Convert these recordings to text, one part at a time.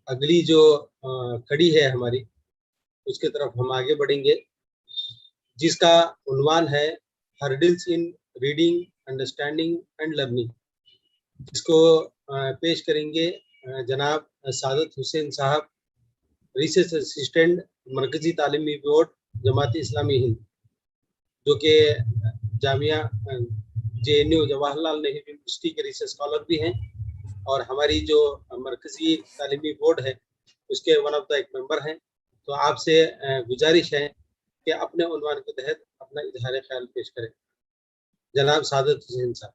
اگلی جو کڑی ہے ہماری، اس کی طرف ہم آگے بڑھیں گے، جس کا عنوان ہے hurdles in reading, understanding and learning, جس کو پیش کریں گے جناب سعادت حسین صاحب، ریسرچ اسسٹنٹ، مرکزی تعلیمی بورڈ، جماعت اسلامی ہند، جو کہ جامعہ JNU جواہر لال نہرو یونیورسٹی کے ریسرچ اسکالر بھی ہیں، اور ہماری جو مرکزی تعلیمی بورڈ ہے اس کے ون آف دا ایک ممبر ہیں۔ تو آپ سے گزارش ہے کہ اپنے عنوان کے تحت اپنا اظہار خیال پیش کریں۔ جناب سعادت حسین صاحب۔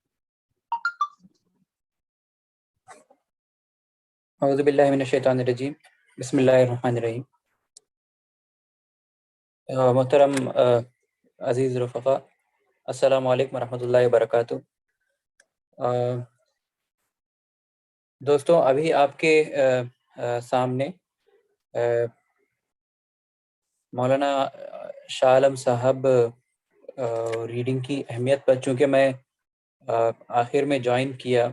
اعوذ باللہ من الشیطان الرجیم، بسم اللہ الرحمن الرحیم۔ محترم عزیز رفقا، السلام علیکم ورحمۃ اللہ وبرکاتہ۔ دوستوں، ابھی آپ کے سامنے مولانا شاہ عالم صاحب ریڈنگ کی اہمیت پر، چونکہ میں آخر میں جوائن کیا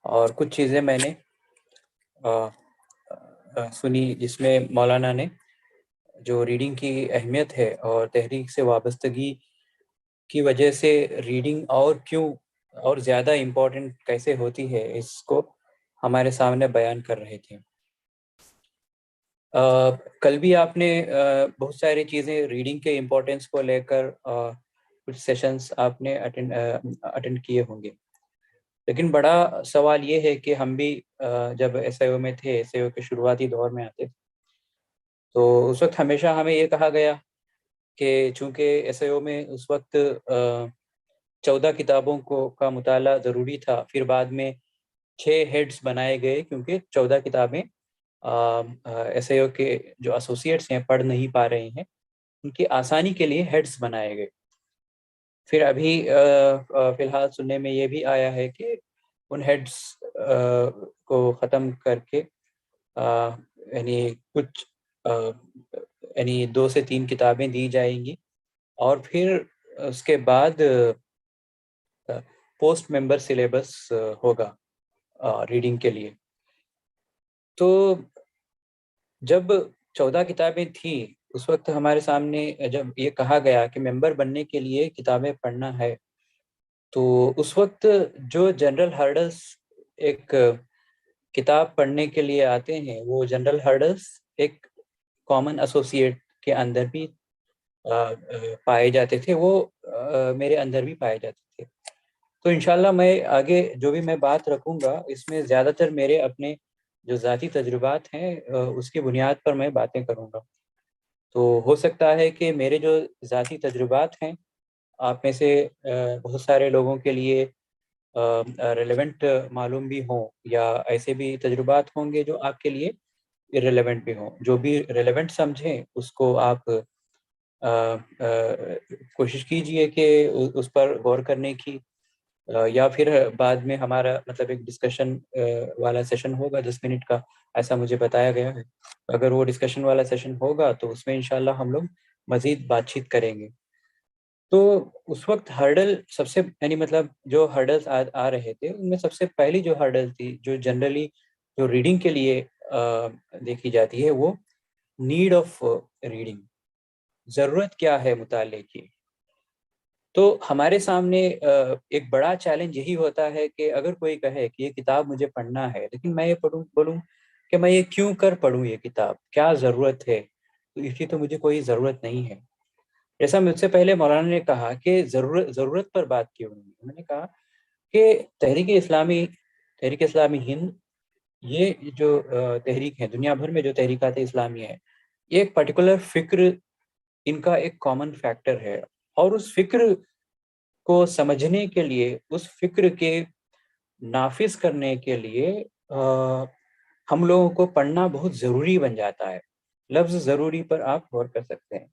اور کچھ چیزیں میں نے سنی جس میں مولانا نے جو ریڈنگ کی اہمیت ہے اور تحریک سے وابستگی کی وجہ سے ریڈنگ اور کیوں اور زیادہ امپورٹنٹ کیسے ہوتی ہے، اس کو ہمارے سامنے بیان کر رہے تھے۔ کل بھی آپ نے بہت ساری چیزیں ریڈنگ کے امپورٹنس کو لے کر کچھ سیشنز آپ نے اٹینڈ کیے ہوں گے، لیکن بڑا سوال یہ ہے کہ ہم بھی جب SIO میں تھے، SIO کے شروعاتی دور میں آتے تھے، تو اس وقت ہمیشہ ہمیں یہ کہا گیا کہ چونکہ SIO میں اس وقت 14 کتابوں کا مطالعہ ضروری تھا، پھر بعد میں 6 ہیڈز بنائے گئے، کیونکہ 14 کتابیں SIO کے جو ایسوسیٹس ہیں پڑھ نہیں پا رہے ہیں، ان کی آسانی کے لیے ہیڈز بنائے گئے۔ پھر ابھی فی الحال سننے میں یہ بھی آیا ہے کہ ان ہیڈز کو ختم کر کے یعنی کچھ یعنی 2 سے 3 کتابیں دی جائیں گی، اور پھر اس کے بعد پوسٹ ممبر سلیبس ہوگا ریڈنگ کے لیے۔ تو جب 14 کتابیں تھیں اس وقت ہمارے سامنے جب یہ کہا گیا کہ ممبر بننے کے لیے کتابیں پڑھنا ہے، تو اس وقت جو جنرل ہرڈلز ایک کتاب پڑھنے کے لیے آتے ہیں، وہ جنرل ہرڈلز ایک کامن ایسوسیٹ کے اندر بھی پائے جاتے تھے، وہ میرے اندر بھی پائے جاتے تھے۔ تو انشاءاللہ میں آگے جو بھی میں بات رکھوں گا، اس میں زیادہ تر میرے اپنے جو ذاتی تجربات ہیں اس کی بنیاد پر میں باتیں کروں گا۔ تو ہو سکتا ہے کہ میرے جو ذاتی تجربات ہیں آپ میں سے بہت سارے لوگوں کے لیے ریلیونٹ معلوم بھی ہوں، یا ایسے بھی تجربات ہوں گے جو آپ کے لیے ریلیونٹ بھی ہوں۔ جو بھی ریلیونٹ سمجھیں اس کو آپ کوشش کیجئے کہ اس پر غور کرنے کی، یا پھر بعد میں ہمارا مطلب ایک ڈسکشن والا سیشن ہوگا 10 منٹ کا، ایسا مجھے بتایا گیا ہے۔ اگر وہ ڈسکشن والا سیشن ہوگا تو اس میں انشاءاللہ ہم لوگ مزید بات چیت کریں گے۔ تو اس وقت ہرڈل سب سے یعنی مطلب جو ہرڈلز آ رہے تھے، ان میں سب سے پہلی جو ہرڈل تھی جو جنرلی جو ریڈنگ کے لیے دیکھی جاتی ہے، وہ نیڈ آف ریڈنگ، ضرورت کیا ہے مطالعے کی۔ تو ہمارے سامنے ایک بڑا چیلنج یہی ہوتا ہے کہ اگر کوئی کہے کہ یہ کتاب مجھے پڑھنا ہے، لیکن میں یہ بولوں کہ میں یہ کیوں کر پڑھوں، یہ کتاب کیا ضرورت ہے، تو اس کی تو مجھے کوئی ضرورت نہیں ہے۔ جیسا مجھ سے پہلے مولانا نے کہا کہ ضرورت پر بات کیوں نہیں، انہوں نے کہا کہ تحریک اسلامی ہند، یہ جو تحریک ہے، دنیا بھر میں جو تحریکات اسلامی ہے، یہ ایک پرٹیکولر فکر ان کا ایک کامن فیکٹر ہے، اور اس فکر کو سمجھنے کے لیے، اس فکر کے نافذ کرنے کے لیے ہم لوگوں کو پڑھنا بہت ضروری بن جاتا ہے۔ لفظ ضروری پر آپ غور کر سکتے ہیں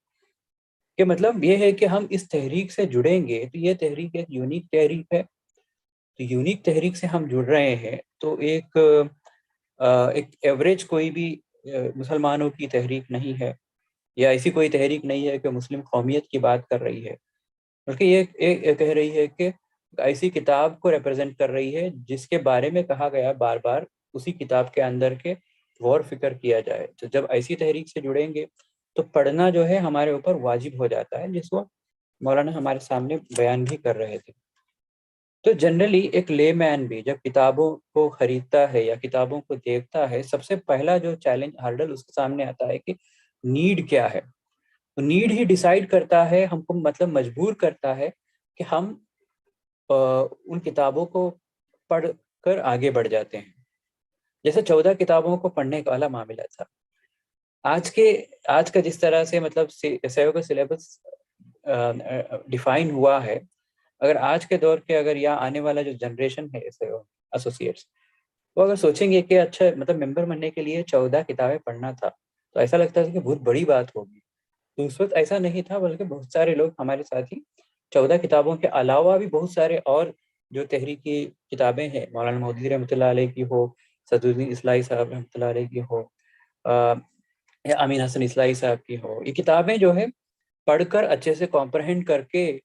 کہ مطلب یہ ہے کہ ہم اس تحریک سے جڑیں گے تو یہ تحریک ایک یونیک تحریک ہے، تو یونیک تحریک سے ہم جڑ رہے ہیں، تو ایک ایوریج کوئی بھی مسلمانوں کی تحریک نہیں ہے، یا ایسی کوئی تحریک نہیں ہے کہ مسلم قومیت کی بات کر رہی ہے، بلکہ یہ کہہ رہی ہے کہ ایسی کتاب کو ریپرزینٹ کر رہی ہے جس کے بارے میں کہا گیا بار بار اسی کتاب کے اندر کے غور فکر کیا جائے. تو جب ایسی تحریک سے جڑیں گے تو پڑھنا جو ہے ہمارے اوپر واجب ہو جاتا ہے، جس وقت مولانا ہمارے سامنے بیان بھی کر رہے تھے. تو جنرلی ایک لے مین بھی جب کتابوں کو خریدتا ہے یا کتابوں کو دیکھتا ہے، سب سے پہلا جو چیلنج ہرڈل اس کے سامنے آتا ہے کہ نیڈ کیا ہے. تو نیڈ ہی ڈیسائیڈ کرتا ہے، ہم کو مطلب مجبور کرتا ہے کہ ہم ان کتابوں کو پڑھ کر آگے بڑھ جاتے ہیں. جیسے 14 کتابوں کو پڑھنے کا والا معاملہ تھا. آج کا جس طرح سے مطلب SIO کا سلیبس ڈیفائن ہوا ہے، اگر آج کے دور کے اگر یا آنے والا جو جنریشن ہے SIO ایسوسیٹس، وہ اگر سوچیں گے کہ اچھا مطلب ممبر بننے کے لیے 14 کتابیں پڑھنا تھا، تو ایسا لگتا تھا کہ بہت بڑی بات ہوگی. تو اس وقت ایسا نہیں تھا، بلکہ بہت سارے لوگ ہمارے ساتھی 14 کتابوں کے علاوہ بھی بہت سارے اور جو تحریکی کتابیں ہیں، مولانا مودودی رحمۃ اللہ علیہ کی ہو، صدر الدین اصلاحی صاحب رحمۃ اللہ علیہ کی ہو، یا امین حسن اصلاحی صاحب کی ہو، یہ کتابیں جو ہے پڑھ کر اچھے سے کمپرہینڈ کر کے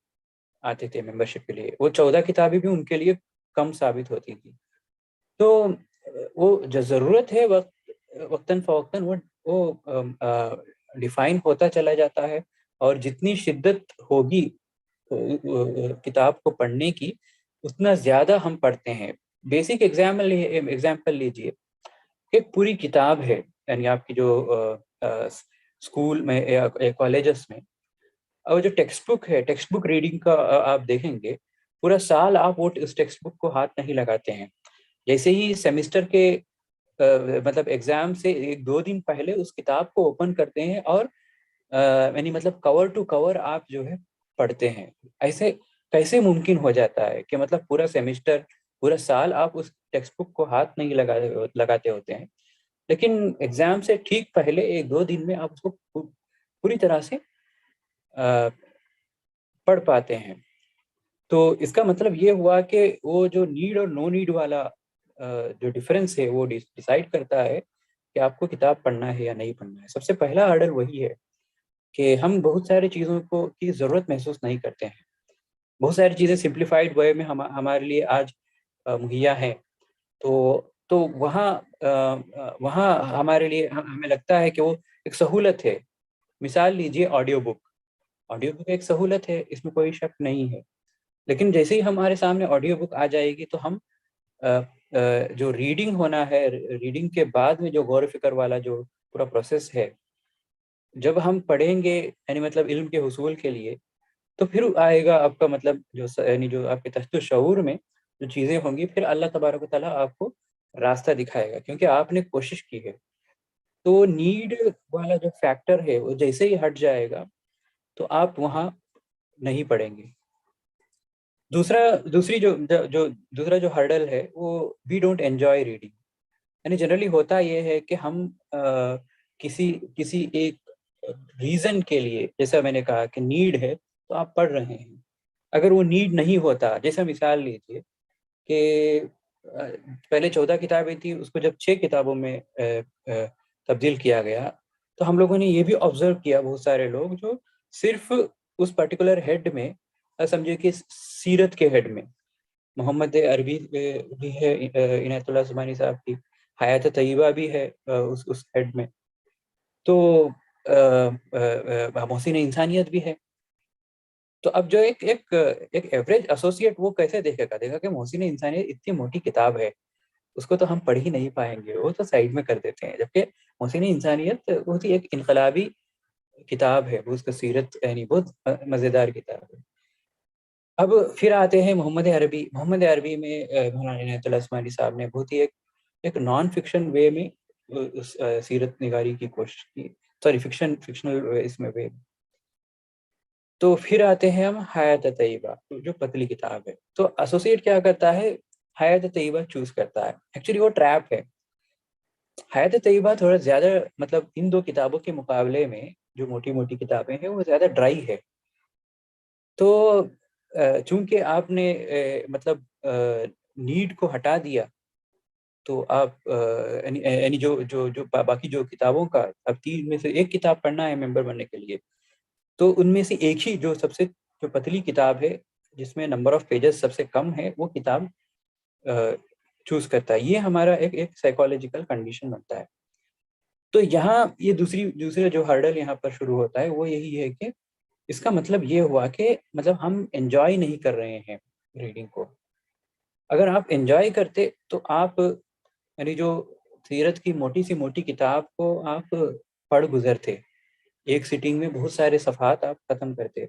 آتے تھے ممبرشپ کے لیے. وہ 14 کتابیں بھی ان کے لیے کم ثابت ہوتی تھی. تو وہ جو ضرورت ہے وقتاً فوقتاً وہ ڈیفائن ہوتا چلا جاتا ہے، اور جتنی شدت ہوگی کتاب کو پڑھنے کی اتنا زیادہ ہم پڑھتے ہیں. بیسک ایگزامپل لیجئے، ایک پوری کتاب ہے، یعنی آپ کی جو اسکول میں یا کالجز میں، اور جو ٹیکسٹ بک ہے، ٹیکسٹ بک ریڈنگ کا آپ دیکھیں گے، پورا سال آپ وہ اس ٹیکسٹ بک کو ہاتھ نہیں لگاتے ہیں. جیسے ہی سیمسٹر کے مطلب ایگزام سے 1-2 دن پہلے اس کتاب کو اوپن کرتے ہیں، اور یعنی مطلب کور ٹو کور آپ جو ہے پڑھتے ہیں. ایسے کیسے ممکن ہو جاتا ہے کہ مطلب پورا سیمسٹر، پورا سال آپ اس ٹیکسٹ بک کو ہاتھ نہیں لگاتے ہوتے ہیں، لیکن ایگزام سے ٹھیک پہلے 1-2 دن میں آپ اس کو پوری طرح سے پڑھ پاتے ہیں. تو اس کا مطلب یہ ہوا کہ وہ جو نیڈ اور نو نیڈ والا جو ڈیفرنس ہے وہ ڈیسائیڈ کرتا ہے کہ آپ کو کتاب پڑھنا ہے یا نہیں پڑھنا ہے. سب سے پہلا ہرڈل وہی ہے کہ ہم بہت ساری چیزوں کی ضرورت محسوس نہیں کرتے ہیں. بہت ساری چیزیں سمپلیفائڈ وے میں ہمارے لیے آج مہیا ہیں. تو وہاں ہمارے لیے ہمیں لگتا ہے کہ وہ ایک سہولت ہے. مثال لیجیے آڈیو بک ایک سہولت ہے، اس میں کوئی شک نہیں ہے. لیکن جیسے ہی ہمارے سامنے آڈیو بک آ جائے گی تو ہم جو ریڈنگ ہونا ہے، ریڈنگ کے بعد میں جو غور و فکر والا جو پورا پروسیس ہے، جب ہم پڑھیں گے یعنی مطلب علم کے حصول کے لیے، تو پھر آئے گا آپ کا مطلب یعنی جو آپ کے تحت الشعور میں جو چیزیں ہوں گی، پھر اللہ تبارک و تعالیٰ آپ کو راستہ دکھائے گا، کیونکہ آپ نے کوشش کی ہے. تو نیڈ والا جو فیکٹر ہے وہ جیسے ہی ہٹ جائے گا تو آپ وہاں نہیں پڑھیں گے. دوسرا جو ہرڈل ہے وہ وی ڈونٹ انجوائے ریڈنگ. یعنی جنرلی ہوتا یہ ہے کہ ہم کسی ایک ریزن کے لیے، جیسا میں نے کہا کہ نیڈ ہے تو آپ پڑھ رہے ہیں. اگر وہ نیڈ نہیں ہوتا، جیسا مثال لیجیے کہ پہلے 14 کتابیں تھیں، اس کو جب 6 کتابوں میں تبدیل کیا گیا، تو ہم لوگوں نے یہ بھی آبزرو کیا، بہت سارے لوگ جو صرف اس پرٹیکولر ہیڈ میں، سمجھے کہ سیرت کے ہیڈ میں، محمد عربی بھی ہے عنایت اللہ عثمانی صاحب کی، حیات طیبہ بھی ہے اس ہیڈ میں، تو محسن انسانیت بھی ہے. تو اب جو ایک ایوریج ایسوسیٹ وہ کیسے دیکھے گا کہ محسن انسانیت اتنی موٹی کتاب ہے، اس کو تو ہم پڑھ ہی نہیں پائیں گے، وہ تو سائڈ میں کر دیتے ہیں. جبکہ محسن انسانیت بہت ہی ایک انقلابی کتاب ہے، اس کا سیرت یعنی بہت مزیدار کتاب ہے. اب پھر آتے ہیں محمد عربی میں مولانا عنایت اللہ عثمانی صاحب نے بہت ہی ایک نان فکشن وے میں سیرت نگاری کی کوشش کی، سوری فکشنل اس میں وے. تو پھر آتے ہیں ہم حیات طیبہ، جو پتلی کتاب ہے. تو ایسوسیٹ کیا کرتا ہے، حیات طیبہ چوز کرتا ہے. ایکچولی وہ ٹریپ ہے. حیات طیبہ تھوڑا زیادہ مطلب ان 2 کتابوں کے مقابلے میں جو موٹی موٹی کتابیں ہیں وہ زیادہ ڈرائی ہے. تو چونکہ آپ نے مطلب نیڈ کو ہٹا دیا، تو آپ یعنی جو باقی جو کتابوں کا اب 3 میں سے 1 کتاب پڑھنا ہے ممبر بننے کے لیے، تو ان میں سے ایک ہی جو سب سے جو پتلی کتاب ہے، جس میں نمبر آف پیجز سب سے کم ہے، وہ کتاب چوز کرتا ہے. یہ ہمارا ایک سائیکالوجیکل کنڈیشن بنتا ہے. تو یہاں یہ دوسرے جو ہرڈل یہاں پر شروع ہوتا ہے وہ یہی ہے کہ اس کا مطلب یہ ہوا کہ مطلب ہم انجوائے نہیں کر رہے ہیں ریڈنگ کو. اگر آپ انجوائے کرتے تو آپ یعنی جو سیرت کی موٹی سی موٹی کتاب کو آپ پڑھ گزرتے, ایک سٹنگ میں بہت سارے صفحات آپ ختم کرتے,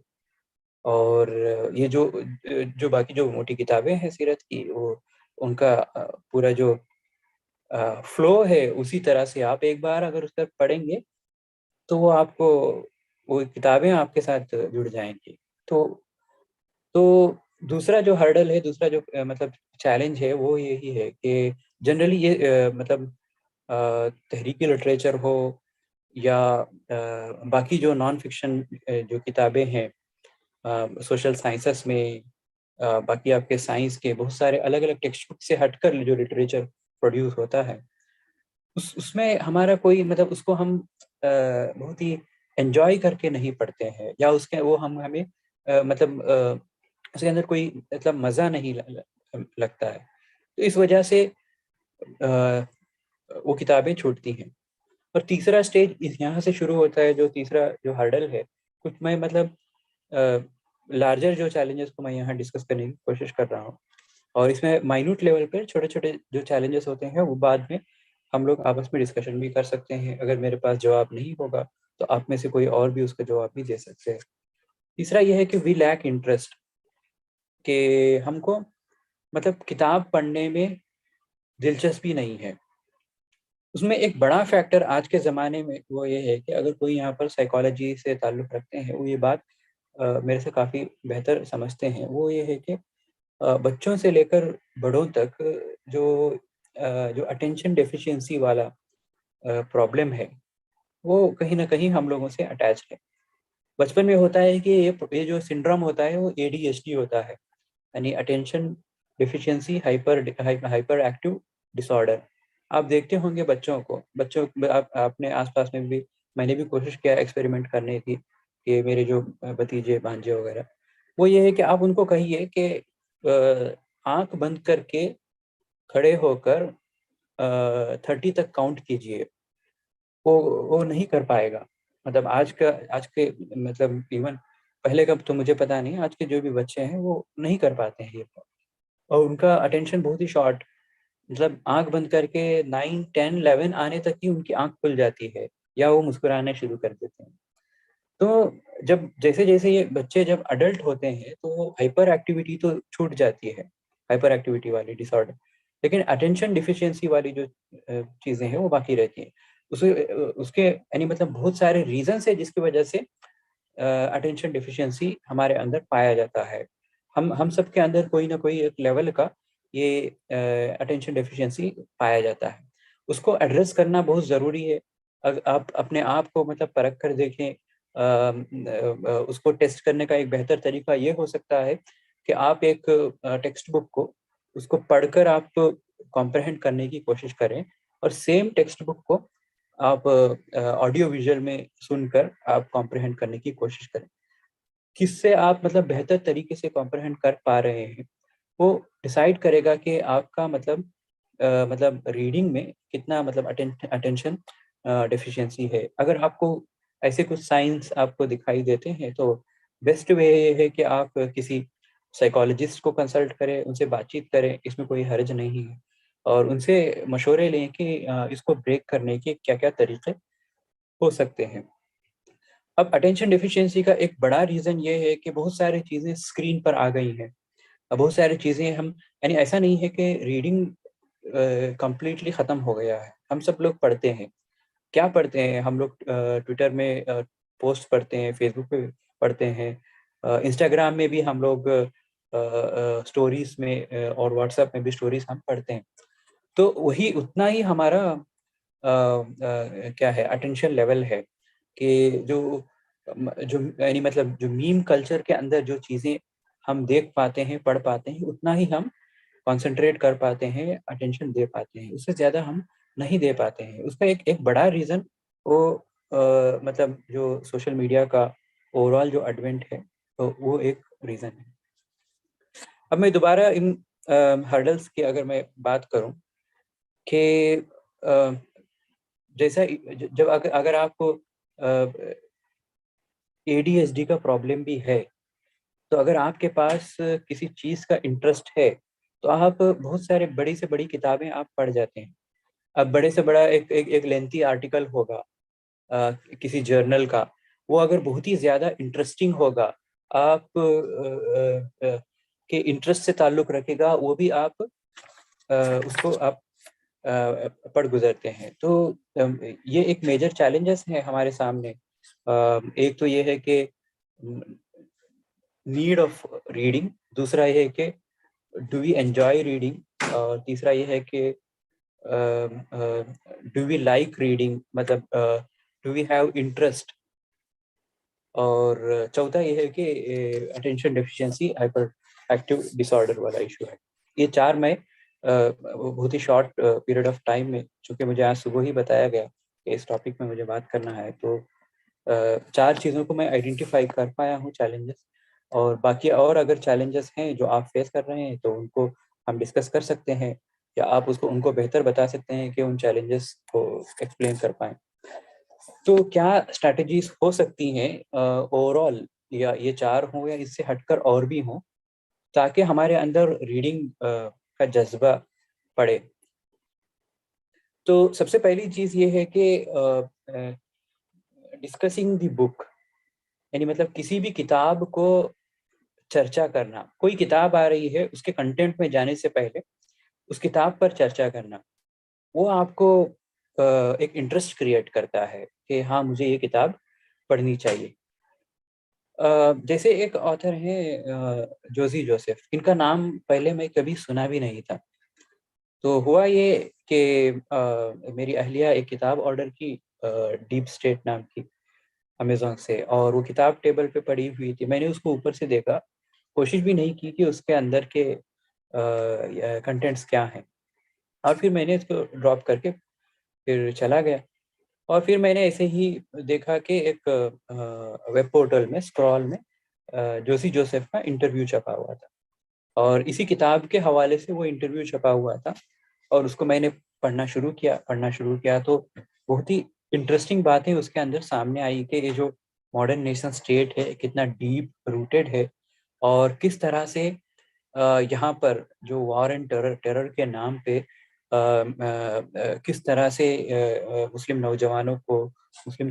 اور یہ جو باقی جو موٹی کتابیں ہیں سیرت کی, وہ ان کا پورا جو فلو ہے اسی طرح سے آپ ایک بار اگر اس پر پڑھیں گے تو وہ آپ کو وہ کتابیں آپ کے ساتھ جڑ جائیں گی. تو دوسرا جو ہرڈل ہے, دوسرا جو مطلب چیلنج ہے وہ یہی ہے کہ جنرلی یہ مطلب تحریکی لٹریچر ہو یا باقی جو نان فکشن جو کتابیں ہیں سوشل سائنسز میں, باقی آپ کے سائنس کے بہت سارے الگ الگ ٹیکسٹ بک سے ہٹ کر جو لٹریچر پروڈیوس ہوتا ہے, اس میں ہمارا کوئی مطلب اس کو ہم بہت ہی انجوائے کر کے نہیں پڑھتے ہیں, یا اس کے وہ ہمیں مطلب اس کے اندر کوئی مطلب مزہ نہیں لگتا ہے. تو اس وجہ سے وہ کتابیں چھوٹتی ہیں. اور تیسرا سٹیج یہاں سے شروع ہوتا ہے, جو تیسرا جو ہرڈل ہے, کچھ میں مطلب لارجر جو چیلنجز کو میں یہاں ڈسکس کرنے کی کوشش کر رہا ہوں, اور اس میں مائنوٹ لیول پر چھوٹے چھوٹے جو چیلنجز ہوتے ہیں وہ بعد میں ہم لوگ آپس میں ڈسکشن بھی کر سکتے ہیں. اگر میرے پاس جواب نہیں ہوگا تو آپ میں سے کوئی اور بھی اس کا جواب بھی دے سکتے ہیں. تیسرا یہ ہے کہ وی لیک انٹرسٹ, کہ ہم کو مطلب کتاب پڑھنے میں دلچسپی نہیں ہے. اس میں ایک بڑا فیکٹر آج کے زمانے میں وہ یہ ہے کہ اگر کوئی یہاں پر سائیکالوجی سے تعلق رکھتے ہیں, وہ یہ بات میرے سے کافی بہتر سمجھتے ہیں. وہ یہ ہے کہ بچوں سے لے کر بڑوں تک جو اٹینشن ڈیفیشینسی والا پرابلم ہے وہ کہیں نہ کہیں ہم لوگوں سے اٹیچ ہے. بچپن میں ہوتا ہے کہ یہ جو سنڈروم ہوتا ہے وہ ADHD ہوتا ہے, یعنی اٹینشن ڈیفیشینسی ہائپر ایکٹیو ڈس آرڈر. آپ دیکھتے ہوں گے بچوں اپنے آس پاس میں بھی, میں نے بھی کوشش کیا ایکسپیریمنٹ کرنے کی, کہ میرے جو بھتیجے بھانجے وغیرہ, وہ یہ ہے کہ آپ ان کو کہیے کہ آنکھ بند کر کے کھڑے ہو کر 30 تک کاؤنٹ کیجئے, وہ نہیں کر پائے گا. مطلب آج کے مطلب ایون پہلے کا تو مجھے پتا نہیں, آج کے جو بھی بچے ہیں وہ نہیں کر پاتے ہیں یہ, اور ان کا اٹینشن بہت ہی شارٹ, مطلب آنکھ بند کر کے 9, 10, 11 آنے تک ہی ان کی آنکھ کھل جاتی ہے, یا وہ مسکرانے شروع کر دیتے ہیں. تو جیسے یہ بچے جب اڈلٹ ہوتے ہیں تو ہائپر ایکٹیویٹی تو چھوٹ جاتی ہے, ہائپر ایکٹیویٹی والی ڈس آرڈر, لیکن اٹینشن ڈیفیشینسی والی جو چیزیں ہیں وہ باقی رہتی ہیں. اس کے یعنی مطلب بہت سارے ریزنس ہے جس کی وجہ سے اٹینشن ڈیفیشینسی ہمارے اندر پایا جاتا ہے. ہم سب کے اندر کوئی نہ کوئی ایک لیول کا یہ اٹینشن ڈیفیشینسی پایا جاتا ہے. اس کو ایڈریس کرنا بہت ضروری ہے. آپ اپنے آپ کو مطلب پرکھ کر دیکھیں. اس کو ٹیسٹ کرنے کا ایک بہتر طریقہ یہ ہو سکتا ہے کہ آپ ایک ٹیکسٹ بک کو اس کو پڑھ کر آپ کمپریہنڈ کرنے کی کوشش کریں, اور سیم ٹیکسٹ بک کو آپ آڈیو ویژول میں سن کر آپ کمپریہنڈ کرنے کی کوشش کریں. کس سے آپ مطلب بہتر طریقے سے کمپریہنڈ کر پا رہے ہیں وہ ڈیسائیڈ کرے گا کہ آپ کا مطلب ریڈنگ میں کتنا مطلب اٹینشن ڈیفیشینسی ہے. اگر آپ کو ایسے کچھ سائنس آپ کو دکھائی دیتے ہیں تو بیسٹ وے یہ ہے کہ آپ کسی سائیکالوجسٹ کو کنسلٹ کریں, ان سے بات چیت کریں, اس میں کوئی حرج نہیں ہے, اور ان سے مشورے لیں کہ اس کو بریک کرنے کے کیا کیا طریقے ہو سکتے ہیں. اب اٹینشن ڈیفیشینسی کا ایک بڑا ریزن یہ ہے کہ بہت ساری چیزیں اسکرین پر آ گئی ہیں. بہت ساری چیزیں یعنی ایسا نہیں ہے کہ ریڈنگ کمپلیٹلی ختم ہو گیا ہے. ہم سب لوگ پڑھتے ہیں. کیا پڑھتے ہیں ہم لوگ؟ ٹویٹر میں پوسٹ پڑھتے ہیں, فیس بک پہ پڑھتے ہیں, انسٹاگرام میں بھی ہم لوگ اسٹوریز میں اور واٹس ایپ میں بھی اسٹوریز ہم پڑھتے ہیں. تو وہی اتنا ہی ہمارا کیا ہے اٹینشن لیول ہے, کہ جو یعنی مطلب جو میم کلچر کے اندر جو چیزیں ہم دیکھ پاتے ہیں, پڑھ پاتے ہیں, اتنا ہی ہم کنسنٹریٹ کر پاتے ہیں, اٹینشن دے پاتے ہیں. اس سے زیادہ ہم نہیں دے پاتے ہیں. اس کا ایک بڑا ریزن وہ مطلب جو سوشل میڈیا کا اوور آل جو ایڈوینٹ ہے وہ ایک ریزن ہے. اب میں دوبارہ ان ہرڈلس کی اگر میں بات کروں کہ جیسا جب اگر آپ کو ADHD کا پرابلم بھی ہے، تو اگر آپ کے پاس کسی چیز کا انٹرسٹ ہے تو آپ بہت سارے بڑی سے بڑی کتابیں آپ پڑھ جاتے ہیں. اب بڑے سے بڑا ایک لینتھی آرٹیکل ہوگا کسی جرنل کا، وہ اگر بہت ہی زیادہ انٹرسٹنگ ہوگا، آپ کے انٹرسٹ سے تعلق رکھے گا، وہ بھی آپ اس کو آپ پڑھ گزرتے ہیں. تو یہ ایک میجر چیلنجز ہیں ہمارے سامنے. ایک تو یہ ہے کہ نیڈ آف ریڈنگ، دوسرا یہ ہے کہ ڈو وی انجوائے ریڈنگ، اور تیسرا یہ ہے کہ ڈو وی لائک ریڈنگ، مطلب ڈو وی ہیو انٹرسٹ، اور چوتھا یہ ہے کہ اٹینشن ڈیفیشنسی ہائپر ایکٹیو ڈس آرڈر والا ایشو ہے. یہ چار میں بہت ہی شارٹ پیریڈ آف ٹائم میں، چونکہ مجھے آج صبح ہی بتایا گیا کہ اس ٹاپک میں مجھے بات کرنا ہے، تو چار چیزوں کو میں آئیڈینٹیفائی کر پایا ہوں چیلنجز. اور باقی اور اگر چیلنجز ہیں جو آپ فیس کر رہے ہیں تو ان کو ہم ڈسکس کر سکتے ہیں، یا آپ ان کو بہتر بتا سکتے ہیں کہ ان چیلنجز کو ایکسپلین کر پائیں. تو کیا اسٹریٹجیز ہو سکتی ہیں اوور آل، یا یہ چار ہوں یا اس سے ہٹ کر اور بھی ہوں، تاکہ ہمارے اندر ریڈنگ کا جذبہ پڑے؟ تو سب سے پہلی چیز یہ ہے کہ ڈسکسنگ دی بک، یعنی مطلب کسی بھی کتاب کو چرچا کرنا. کوئی کتاب آ رہی ہے، اس کے کنٹینٹ میں جانے سے پہلے اس کتاب پر چرچا کرنا، وہ آپ کو ایک انٹرسٹ کریٹ کرتا ہے کہ ہاں مجھے یہ کتاب پڑھنی چاہیے. جیسے ایک آتھر ہیں جوزی جوسف، ان کا نام پہلے میں کبھی سنا بھی نہیں تھا. تو ہوا یہ کہ میری اہلیہ ایک کتاب آرڈر کی، ڈیپ اسٹیٹ نام کی، امیزون سے، اور وہ کتاب ٹیبل پہ پڑی ہوئی تھی. میں نے اس کو اوپر سے دیکھا، کوشش بھی نہیں کی کہ اس کے اندر کے کنٹینٹس کیا ہیں، اور پھر میں نے اس کو ڈراپ کر کے پھر چلا گیا. اور پھر میں نے ایسے ہی دیکھا کہ ایک ویب پورٹل میں اسکرال میں جوسی جوسف کا انٹرویو چھپا ہوا تھا، اور اسی کتاب کے حوالے سے وہ انٹرویو چھپا ہوا تھا، اور اس کو میں نے پڑھنا شروع کیا تو بہت ہی انٹرسٹنگ باتیں اس کے اندر سامنے آئی کہ یہ جو ماڈرن نیشن اسٹیٹ ہے کتنا ڈیپ روٹیڈ ہے، اور کس طرح سے یہاں پر جو وار اینڈ ٹیرر کے نام پہ کس طرح سے مسلم نوجوانوں کو، مسلم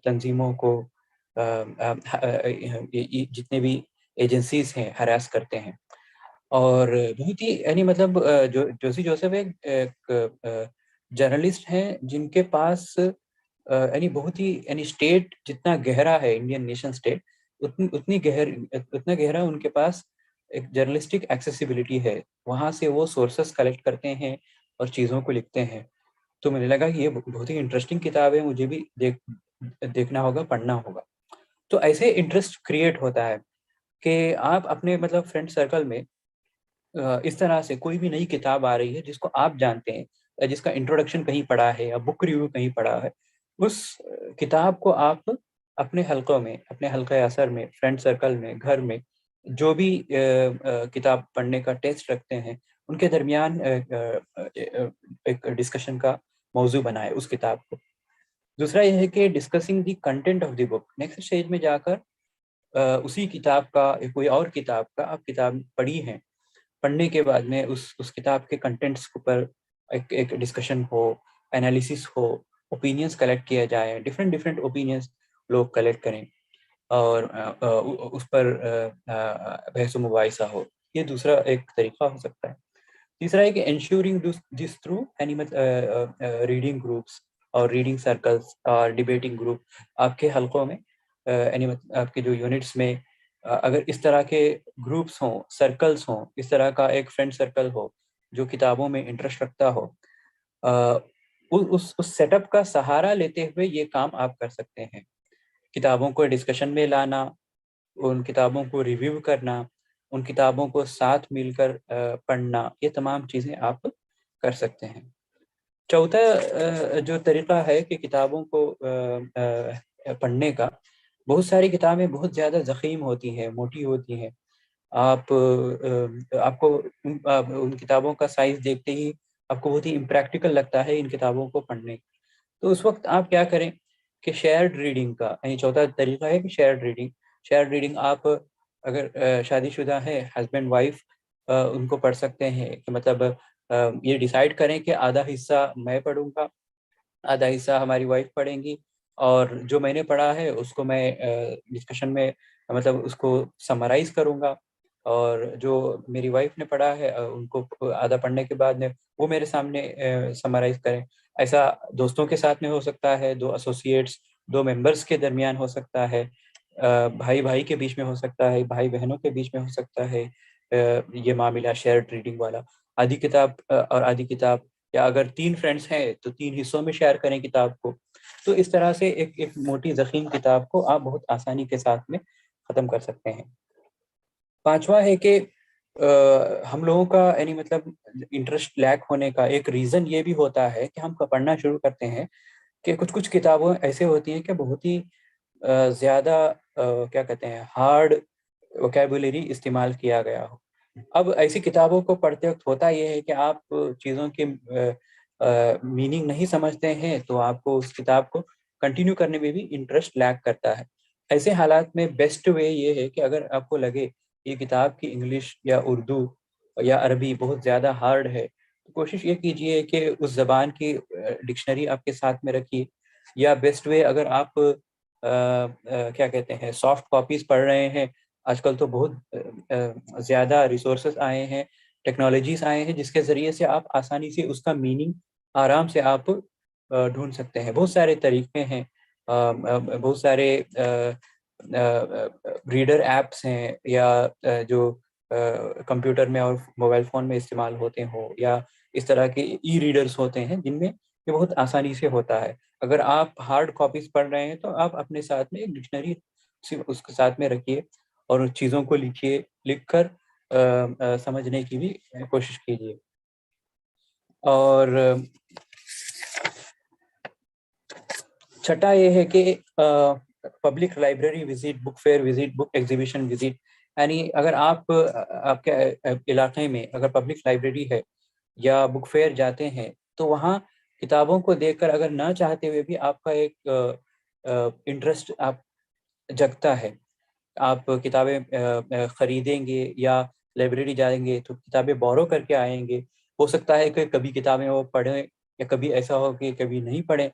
تنظیموں کو، جتنے بھی ایجنسیز ہیں ہراس کرتے ہیں. اور بہت ہی یعنی مطلب جوسی جوسف ایک جرنلسٹ ہیں جن کے پاس یعنی بہت ہی یعنی اسٹیٹ جتنا گہرا ہے، انڈین نیشن اسٹیٹ اتنا گہرا ان کے پاس ایک جرنلسٹک ایکسیسیبلٹی ہے. وہاں سے وہ سورسز کلیکٹ کرتے ہیں اور چیزوں کو لکھتے ہیں. تو مجھے لگا کہ یہ بہت ہی انٹرسٹنگ کتاب ہے، مجھے بھی دیکھنا ہوگا، پڑھنا ہوگا. تو ایسے انٹرسٹ کریٹ ہوتا ہے کہ آپ اپنے مطلب فرینڈ سرکل میں اس طرح سے کوئی بھی نئی کتاب آ رہی ہے جس کو آپ جانتے ہیں، جس کا انٹروڈکشن کہیں پڑھا ہے یا بک ریویو کہیں پڑھا ہے، اس کتاب کو آپ اپنے حلقوں میں، اپنے حلقہ اثر میں، فرینڈ سرکل میں، گھر میں جو بھی کتاب پڑھنے کا ٹیسٹ رکھتے ہیں ان کے درمیان ایک ڈسکشن کا موضوع بنائے اس کتاب کو. دوسرا یہ ہے کہ discussing the content of the book. Next stage میں جا کر اسی کتاب کا، کوئی اور کتاب کا آپ کتاب پڑھی ہیں، پڑھنے کے بعد میں اس کتاب کے کنٹینٹس پر ایک ڈسکشن ہو، انالیسس ہو، اوپینینس کلیکٹ کیا جائے، ڈفرینٹ اوپینینس لوگ کلیکٹ کریں اور اس پر بحث و مباحثہ ہو. یہ دوسرا ایک طریقہ ہو سکتا ہے. تیسرا ہے کہ ensuring this through reading groups اور ریڈنگ سرکلس اور ڈیبیٹنگ گروپ آپ کے حلقوں میں، آپ کے جو یونٹس میں اگر اس طرح کے گروپس ہوں، سرکلس ہوں، اس طرح کا ایک فرینڈ سرکل ہو جو کتابوں میں انٹرسٹ رکھتا ہو، اس سیٹ اپ کا سہارا لیتے ہوئے یہ کام آپ کر سکتے ہیں. کتابوں کو ڈسکشن میں لانا، ان کتابوں کو ریویو کرنا، ان کتابوں کو ساتھ مل کر پڑھنا، یہ تمام چیزیں آپ کر سکتے ہیں. چوتھا جو طریقہ ہے کہ کتابوں کو پڑھنے کا، بہت ساری کتابیں بہت زیادہ ضخیم ہوتی ہیں، موٹی ہوتی ہیں. آپ کو ان کتابوں کا سائز دیکھتے ہی آپ کو بہت ہی امپریکٹیکل لگتا ہے ان کتابوں کو پڑھنے. تو اس وقت آپ کیا کریں کہ شیئرڈ ریڈنگ کا، یعنی چوتھا طریقہ ہے کہ شیئرڈ ریڈنگ آپ اگر شادی شدہ ہے، ہسبینڈ وائف ان کو پڑھ سکتے ہیں، کہ مطلب یہ ڈیسائیڈ کریں کہ آدھا حصہ میں پڑھوں گا، آدھا حصہ ہماری وائف پڑھیں گی، اور جو میں نے پڑھا ہے اس کو میں ڈسکشن میں مطلب اس کو سمرائز کروں گا، اور جو میری وائف نے پڑھا ہے ان کو آدھا پڑھنے کے بعد میں وہ میرے سامنے سمرائز کریں۔ ایسا دوستوں کے ساتھ میں ہو سکتا ہے، دو ایسوسیٹس، دو ممبرس کے درمیان ہو سکتا ہے، بھائی بھائی کے بیچ میں ہو سکتا ہے، بھائی بہنوں کے بیچ میں ہو سکتا ہے یہ معاملہ شیئرڈ ریڈنگ والا۔ آدھی کتاب اور آدھی کتاب، یا اگر 3 فرینڈس ہیں تو 3 حصوں میں شیئر کریں کتاب کو۔ تو اس طرح سے ایک موٹی ضخیم کتاب کو آپ بہت آسانی کے ساتھ میں ختم کر سکتے ہیں۔ پانچواں ہے کہ ہم لوگوں کا یعنی مطلب انٹرسٹ لیک ہونے کا ایک ریزن یہ بھی ہوتا ہے کہ ہم پڑھنا شروع کرتے ہیں کہ کچھ کتابیں ایسے ہوتی ہیں کہ بہت ہی زیادہ کیا کہتے ہیں ہارڈ ووکیبولری استعمال کیا گیا ہو۔ اب ایسی کتابوں کو پڑھتے وقت ہوتا یہ ہے کہ آپ چیزوں کے میننگ نہیں سمجھتے ہیں، تو آپ کو اس کتاب کو کنٹینیو کرنے میں بھی انٹرسٹ لیک کرتا ہے۔ ایسے حالات میں بیسٹ وے یہ ہے کہ اگر آپ کو لگے یہ کتاب کی انگلش یا اردو یا عربی بہت زیادہ ہارڈ ہے، تو کوشش یہ کیجئے کہ اس زبان کی ڈکشنری آپ کے ساتھ میں رکھیے، یا بیسٹ وے اگر آپ کیا کہتے ہیں سافٹ کاپیز پڑھ رہے ہیں، آج کل تو بہت زیادہ ریسورسز آئے ہیں، ٹیکنالوجیز آئے ہیں جس کے ذریعے سے آپ آسانی سے اس کا میننگ آرام سے آپ ڈھونڈ سکتے ہیں۔ بہت سارے طریقے ہیں، بہت سارے ریڈر ایپس ہیں، یا جو کمپیوٹر میں اور موبائل فون میں استعمال ہوتے ہوں، یا اس طرح کے ای ریڈرز ہوتے ہیں جن میں یہ بہت آسانی سے ہوتا ہے۔ اگر آپ ہارڈ کاپیز پڑھ رہے ہیں تو آپ اپنے ساتھ میں ایک ڈکشنری اس کے ساتھ میں رکھیے، اور ان چیزوں کو لکھیے، لکھ کر سمجھنے کی بھی کوشش کیجیے۔ اور چھٹا یہ ہے کہ public library visit, book fair visit, book exhibition visit, یعنی اگر آپ کے علاقے میں اگر پبلک لائبریری ہے یا بک فیئر جاتے ہیں تو وہاں کتابوں کو دیکھ کر اگر نہ چاہتے ہوئے بھی آپ کا ایک انٹرسٹ آپ جگتا ہے، آپ کتابیں خریدیں گے یا لائبریری جائیں گے تو کتابیں بورو کر کے آئیں گے۔ ہو سکتا ہے کہ کبھی کتابیں وہ پڑھیں، یا کبھی ایسا ہو کہ کبھی نہیں پڑھیں۔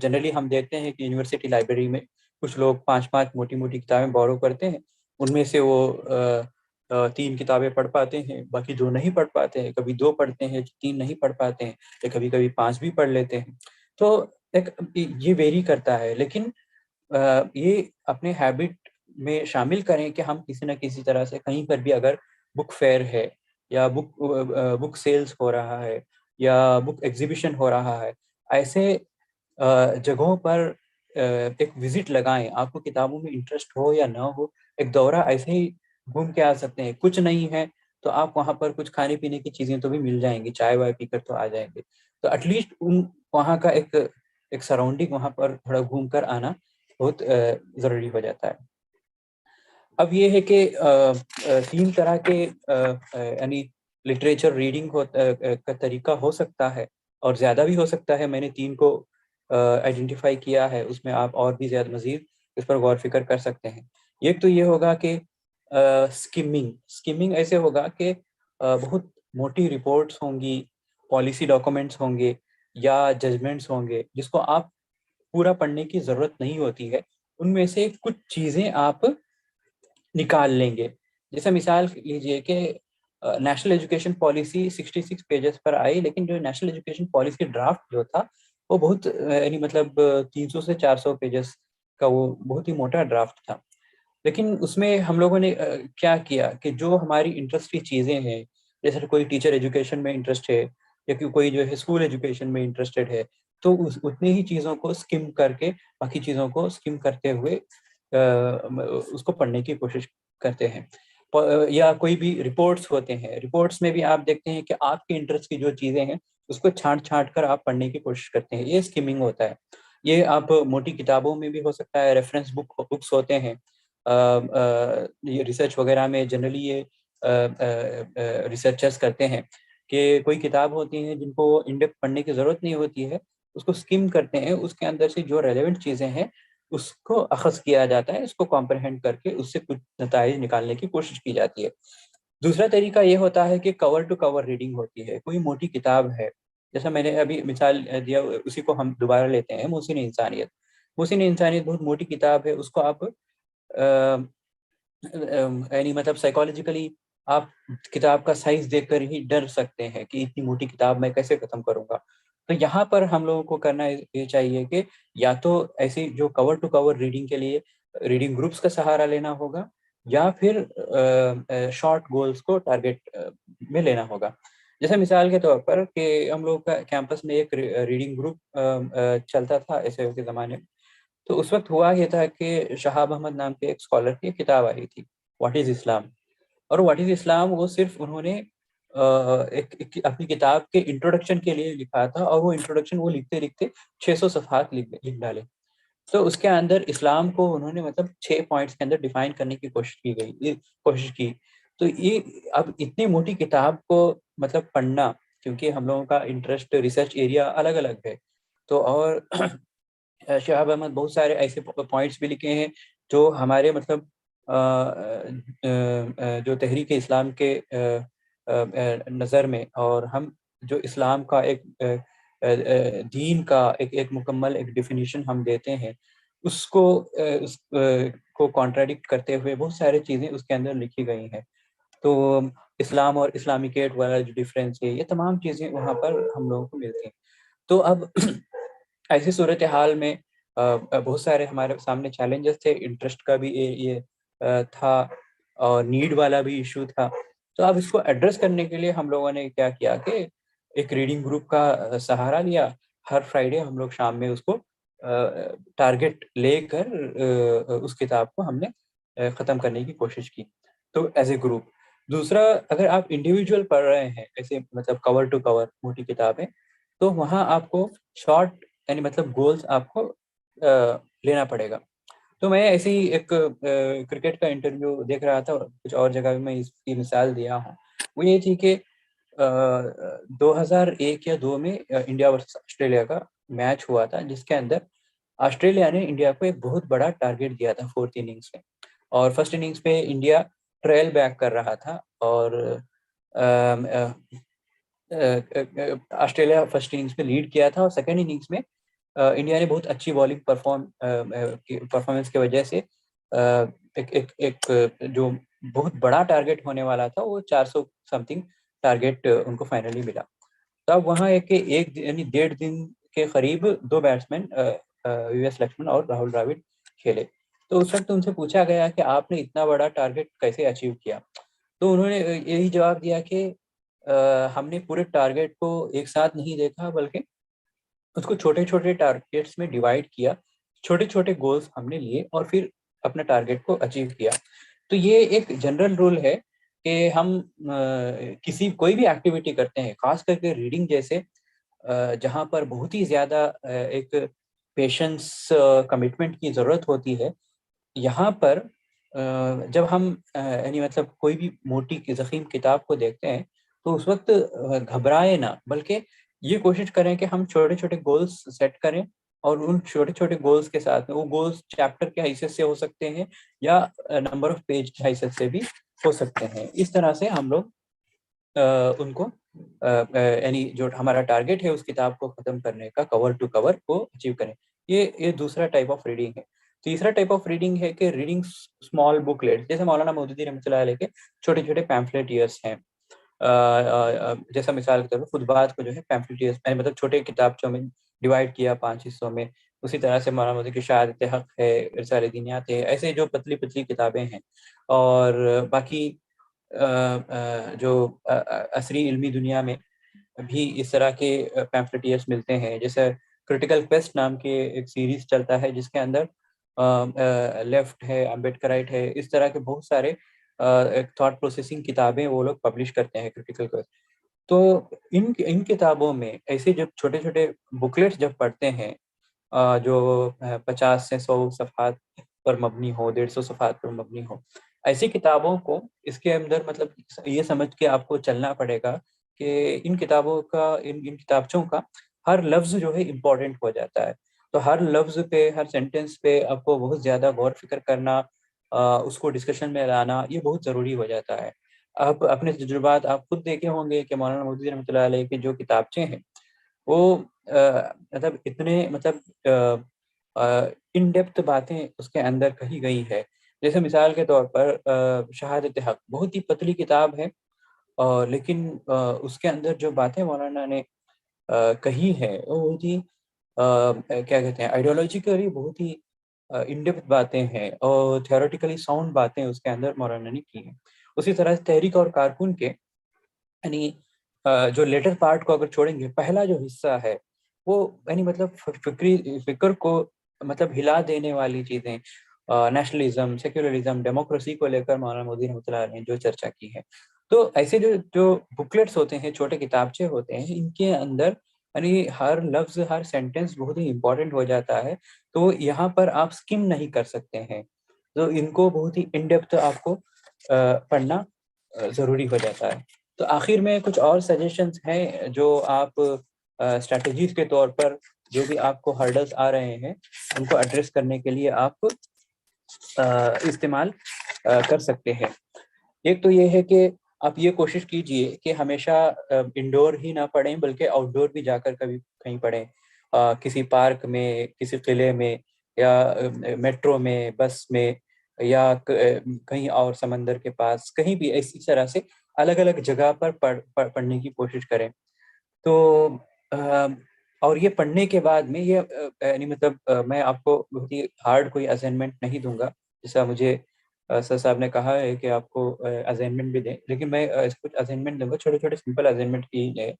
جنرلی ہم دیکھتے ہیں کہ یونیورسٹی لائبریری میں کچھ لوگ 5 موٹی موٹی کتابیں بورو کرتے ہیں، ان میں سے وہ 3 کتابیں پڑھ پاتے ہیں، باقی 2 نہیں پڑھ پاتے ہیں، کبھی 2 پڑھتے ہیں، 3 نہیں پڑھ پاتے ہیں، یا کبھی کبھی 5 بھی پڑھ لیتے ہیں۔ تو ایک یہ ویری کرتا ہے، لیکن یہ اپنے ہیبٹ میں شامل کریں کہ ہم کسی نہ کسی طرح سے کہیں پر بھی اگر بک فیئر ہے، یا بک سیلز ہو رہا ہے، یا بک ایگزیبیشن ہو رہا ہے، ایسے جگہوں پر ایک وزٹ لگائیں۔ آپ کو کتابوں میں انٹرسٹ ہو یا نہ ہو، ایک دورہ ایسے ہی گھوم کے آ سکتے ہیں۔ کچھ نہیں ہے تو آپ وہاں پر کچھ کھانے پینے کی چیزیں تو بھی مل جائیں گی، چائے وائے پی کر تو آ جائیں گے۔ تو ایٹ لیسٹ وہاں کا ایک سراؤنڈنگ وہاں پر تھوڑا گھوم کر آنا بہت ضروری ہو جاتا ہے۔ اب یہ ہے کہ 3 طرح کے یعنی لٹریچر ریڈنگ کا طریقہ ہو سکتا ہے، اور زیادہ بھی ہو سکتا ہے۔ میں نے 3 کو آئیڈینٹیفائی کیا ہے، اس میں آپ اور بھی زیادہ مزید اس پر غور فکر کر سکتے ہیں۔ ایک تو یہ ہوگا کہ اسکمنگ ایسے ہوگا کہ بہت موٹی رپورٹس ہوں گی، پالیسی ڈاکومنٹس ہوں گے، یا ججمنٹس ہوں گے جس کو آپ پورا پڑھنے کی ضرورت نہیں ہوتی ہے، ان میں سے کچھ چیزیں آپ نکال لیں گے۔ جیسے مثال لیجئے کہ نیشنل ایجوکیشن پالیسی 66 پیجز پر آئی، لیکن جو نیشنل ایجوکیشن پالیسی ڈرافٹ جو تھا وہ بہت یعنی مطلب 300 سے 400 پیجز کا وہ بہت ہی موٹا ڈرافٹ تھا۔ لیکن اس میں ہم لوگوں نے کیا کیا کہ جو ہماری انٹرسٹ کی چیزیں ہیں، جیسے کوئی ٹیچر ایجوکیشن میں انٹرسٹ ہے، یا کوئی جو ہے اسکول ایجوکیشن میں انٹرسٹڈ ہے، تو اتنی ہی چیزوں کو اسکم کر کے، باقی چیزوں کو اسکم کرتے ہوئے اس کو پڑھنے کی کوشش کرتے ہیں۔ یا کوئی بھی رپورٹس ہوتے ہیں، رپورٹس میں بھی آپ دیکھتے ہیں کہ آپ کے انٹرسٹ کی جو چیزیں ہیں اس کو چھانٹ کر آپ پڑھنے کی کوشش کرتے ہیں، یہ اسکمنگ ہوتا ہے۔ یہ آپ موٹی کتابوں میں بھی ہو سکتا ہے، ریفرنس بکس ہوتے ہیں، یہ ریسرچ وغیرہ میں جنرلی یہ ریسرچرز کرتے ہیں کہ کوئی کتاب ہوتی ہیں جن کو ان ڈیپتھ پڑھنے کی ضرورت نہیں ہوتی ہے، اس کو سکم کرتے ہیں, اس کے اندر سے جو ریلیونٹ چیزیں ہیں اس کو اخذ کیا جاتا ہے, اس کو کمپریہینڈ کر کے اس سے کچھ نتائج نکالنے کی کوشش کی جاتی ہے. دوسرا طریقہ یہ ہوتا ہے کہ کور ٹو کور ریڈنگ ہوتی ہے. کوئی موٹی کتاب ہے, جیسا میں نے ابھی مثال دیا, اسی کو ہم دوبارہ لیتے ہیں, محسن انسانیت. محسن انسانیت بہت موٹی کتاب ہے, اس کو آپ یعنی مطلب سائیکالوجیکلی آپ کتاب کا سائز دیکھ کر ہی ڈر سکتے ہیں کہ اتنی موٹی کتاب میں کیسے ختم کروں گا. تو یہاں پر ہم لوگوں کو کرنا یہ چاہیے کہ یا تو ایسی جو کور ٹو کور ریڈنگ کے لیے ریڈنگ گروپس کا سہارا لینا ہوگا, یا پھر شارٹ گولز کو ٹارگیٹ میں لینا ہوگا. جیسے مثال کے طور پر کہ ہم لوگ کا کیمپس میں ایک ریڈنگ گروپ چلتا تھا ایسے کے زمانے میں. تو اس وقت ہوا یہ تھا کہ شہاب احمد نام کے ایک اسکالر کی کتاب آئی تھی, واٹ از اسلام. اور واٹ از اسلام وہ صرف انہوں نے اپنی کتاب کے انٹروڈکشن کے لیے لکھا تھا, اور وہ انٹروڈکشن وہ لکھتے لکھتے 600 صفحات لکھ ڈالے. تو اس کے اندر اسلام کو انہوں نے مطلب 6 پوائنٹس کے اندر ڈیفائن کرنے کی کوشش کی. تو یہ اب اتنی موٹی کتاب کو مطلب پڑھنا, کیونکہ ہم لوگوں کا انٹرسٹ ریسرچ ایریا الگ الگ ہے, تو اور شہاب احمد بہت سارے ایسے پوائنٹس بھی لکھے ہیں جو ہمارے مطلب جو تحریک اسلام کے نظر میں, اور ہم جو اسلام کا ایک دین کا ایک مکمل ایک ڈیفینیشن ہم دیتے ہیں, اس کو کانٹراڈکٹ کرتے ہوئے بہت سارے چیزیں اس کے اندر لکھی گئی ہیں. تو اسلام اور اسلامکیٹ والا جو ڈفرینس ہے, یہ تمام چیزیں وہاں پر ہم لوگوں کو ملتی ہیں. تو اب ایسی صورتحال میں بہت سارے ہمارے سامنے چیلنجز تھے, انٹرسٹ کا بھی یہ تھا, اور نیڈ والا بھی ایشو تھا. تو اب اس کو ایڈریس کرنے کے لیے ہم لوگوں نے کیا کیا کہ ایک ریڈنگ گروپ کا سہارا لیا. ہر فرائیڈے ہم لوگ شام میں اس کو ٹارگٹ لے کر اس کتاب کو ہم نے ختم کرنے کی کوشش کی, تو ایز اے گروپ. دوسرا, اگر آپ انڈیویجول پڑھ رہے ہیں ایسے مطلب کور ٹو کور موٹی کتابیں, تو وہاں آپ کو شارٹ یعنی مطلب گولز آپ کو لینا پڑے گا. تو میں ایسے ہی ایک کرکٹ کا انٹرویو دیکھ رہا تھا, کچھ اور جگہ بھی میں اس کی مثال دیا ہوں. وہ یہ تھی کہ 2001 یا 2 میں انڈیا ورسز آسٹریلیا کا میچ ہوا تھا, جس کے اندر آسٹریلیا نے انڈیا کو ایک بہت بڑا ٹارگیٹ دیا تھا 4th اننگز میں. اور فرسٹ اننگز میں انڈیا ٹریل بیک کر رہا تھا, اور آسٹریلیا فرسٹ اننگز میں لیڈ کیا تھا, اور سیکنڈ اننگز میں انڈیا نے بہت اچھی بالنگ پرفارمنس کی وجہ سے ایک جو بہت بڑا ٹارگیٹ ہونے والا تھا, وہ 400 سم تھنگ ٹارگیٹ ان کو فائنلی ملا. تو اب وہاں ایک یعنی 1.5 دن کے قریب 2 بیٹسمین وی ایس لکشمن اور راہل ڈراوڈ کھیلے. تو اس وقت ان سے پوچھا گیا کہ آپ نے اتنا بڑا ٹارگیٹ کیسے اچیو کیا. تو انہوں نے یہی جواب دیا کہ ہم نے پورے ٹارگیٹ کو ایک ساتھ نہیں دیکھا, بلکہ اس کو چھوٹے چھوٹے ٹارگیٹس میں ڈیوائڈ کیا, چھوٹے چھوٹے گولز ہم نے لیے, اور پھر اپنا ٹارگیٹ کو اچیو کیا. تو یہ ایک جنرل رول ہے کہ ہم کوئی بھی ایکٹیویٹی کرتے ہیں, خاص کر کے ریڈنگ جیسے, جہاں پر بہت ہی زیادہ ایک پیشنس کمٹمنٹ کی ضرورت ہوتی ہے, یہاں پر جب ہم یعنی مطلب کوئی بھی موٹی ضخیم کتاب کو دیکھتے ہیں, تو اس وقت گھبرائے نہ, بلکہ یہ کوشش کریں کہ ہم چھوٹے چھوٹے گولز سیٹ کریں, اور ان چھوٹے چھوٹے گولز کے ساتھ وہ گولز چیپٹر کے حیثیت سے ہو سکتے ہیں, یا نمبر آف پیج کی حیثیت سے بھی ہو سکتے ہیں. اس طرح سے ہم لوگ ان کو یعنی جو ہمارا ٹارگیٹ ہے اس کتاب کو ختم کرنے کا, کور ٹو کور کو اچیو کریں. یہ دوسرا ٹائپ آف ریڈنگ ہے. تیسرا ٹائپ آف ریڈنگ ہے کہ ریڈنگ اسمال بک لیٹ, جیسے مولانا مودودی رحمۃ اللہ علیہ کے چھوٹے چھوٹے پیمفلیٹیئرس ہیں. جیسا مثال کے طور پر خطبات کو جو ہے پیمفلیٹیئرس مطلب چھوٹے کتابچوں میں ڈیوائڈ کیا 5 حصوں میں. اسی طرح سے مولانا مودودی کی شہادت حق ہے, رسالہ دینیات ہے, ایسے جو پتلی پتلی کتابیں ہیں. اور باقی جو عصری علمی دنیا میں بھی اس طرح کے پیمفلیٹیئرس ملتے ہیں, جیسے کرٹیکل کویسٹ نام کے ایک سیریز چلتا ہے, جس کے اندر لیفٹ ہے, امبیڈکرائٹ ہے, اس طرح کے بہت سارے تھاٹ پروسیسنگ کتابیں وہ لوگ پبلش کرتے ہیں کرٹیکل کویسٹ. تو ان کتابوں میں ایسے جب چھوٹے چھوٹے بکلیٹس جب پڑھتے ہیں جو 50 سے 100 صفحات پر مبنی ہو, 150 صفحات پر مبنی ہو, ایسی کتابوں کو اس کے اندر مطلب یہ سمجھ کے آپ کو چلنا پڑے گا کہ ان کتابوں کا ان کتابچوں کا ہر لفظ جو ہے امپورٹنٹ ہو جاتا ہے. تو ہر لفظ پہ، ہر سینٹینس پہ آپ کو بہت زیادہ غور فکر کرنا، اس کو ڈسکشن میں لانا، یہ بہت ضروری ہو جاتا ہے. آپ اپنے تجربات آپ خود دیکھے ہوں گے کہ مولانا مودودی رحمۃ اللہ علیہ کے جو کتابچے ہیں وہ مطلب اتنے مطلب ان ڈیپتھ باتیں اس کے اندر کہی گئی ہے. جیسے مثال کے طور پر شہادت حق بہت ہی پتلی کتاب ہے، لیکن اس کے اندر جو باتیں مولانا نے کہی ہے وہ بہت ہی کیا کہتے ہیں آئیڈیالوجیکلی بہت ہی ان ڈیپتھ باتیں ہیں، اور تھیوریٹیکلی ساؤنڈ باتیں اس کے اندر مولانا نے کی ہیں. اسی طرح تحریک اور کارکن کے یعنی جو لیٹر پارٹ کو اگر چھوڑیں گے، پہلا جو حصہ ہے وہ یعنی مطلب فکر کو مطلب ہلا دینے والی چیزیں، نیشنلزم، سیکولرزم، ڈیموکریسی کو لے کر مولانا مودودی رحمۃ اللہ علیہ نے جو چرچا کی ہے. تو ایسے جو بکلیٹس ہوتے ہیں، چھوٹے کتابچے ہوتے ہیں، ان کے اندر یعنی ہر لفظ، ہر سینٹینس بہت ہی امپورٹنٹ ہو جاتا ہے. تو یہاں پر آپ سکم نہیں کر سکتے ہیں، تو ان کو بہت ہی ان ڈیپتھ آپ کو پڑھنا ضروری ہو جاتا ہے. تو آخر میں کچھ اور سجیشنز ہیں جو آپ اسٹریٹجیز کے طور پر جو بھی آپ کو ہرڈلس آ رہے ہیں ان کو ایڈریس کرنے کے لیے آپ استعمال کر سکتے ہیں. ایک تو یہ ہے کہ آپ یہ کوشش کیجئے کہ ہمیشہ انڈور ہی نہ پڑھیں بلکہ آؤٹ ڈور بھی جا کر کبھی کہیں پڑھیں، کسی پارک میں، کسی قلعے میں، یا میٹرو میں، بس میں، یا کہیں اور سمندر کے پاس، کہیں بھی اسی طرح سے الگ الگ جگہ پر پڑھنے کی کوشش کریں. تو اور یہ پڑھنے کے بعد میں یہ یعنی مطلب میں آپ کو بہت ہی ہارڈ کوئی اسائنمنٹ نہیں دوں گا، جیسا مجھے سر صاحب نے کہا ہے کہ آپ کو اسائنمنٹ بھی دیں، لیکن میں کچھ اسائنمنٹ دوں گا، چھوٹے چھوٹے سمپل اسائنمنٹ کی جائے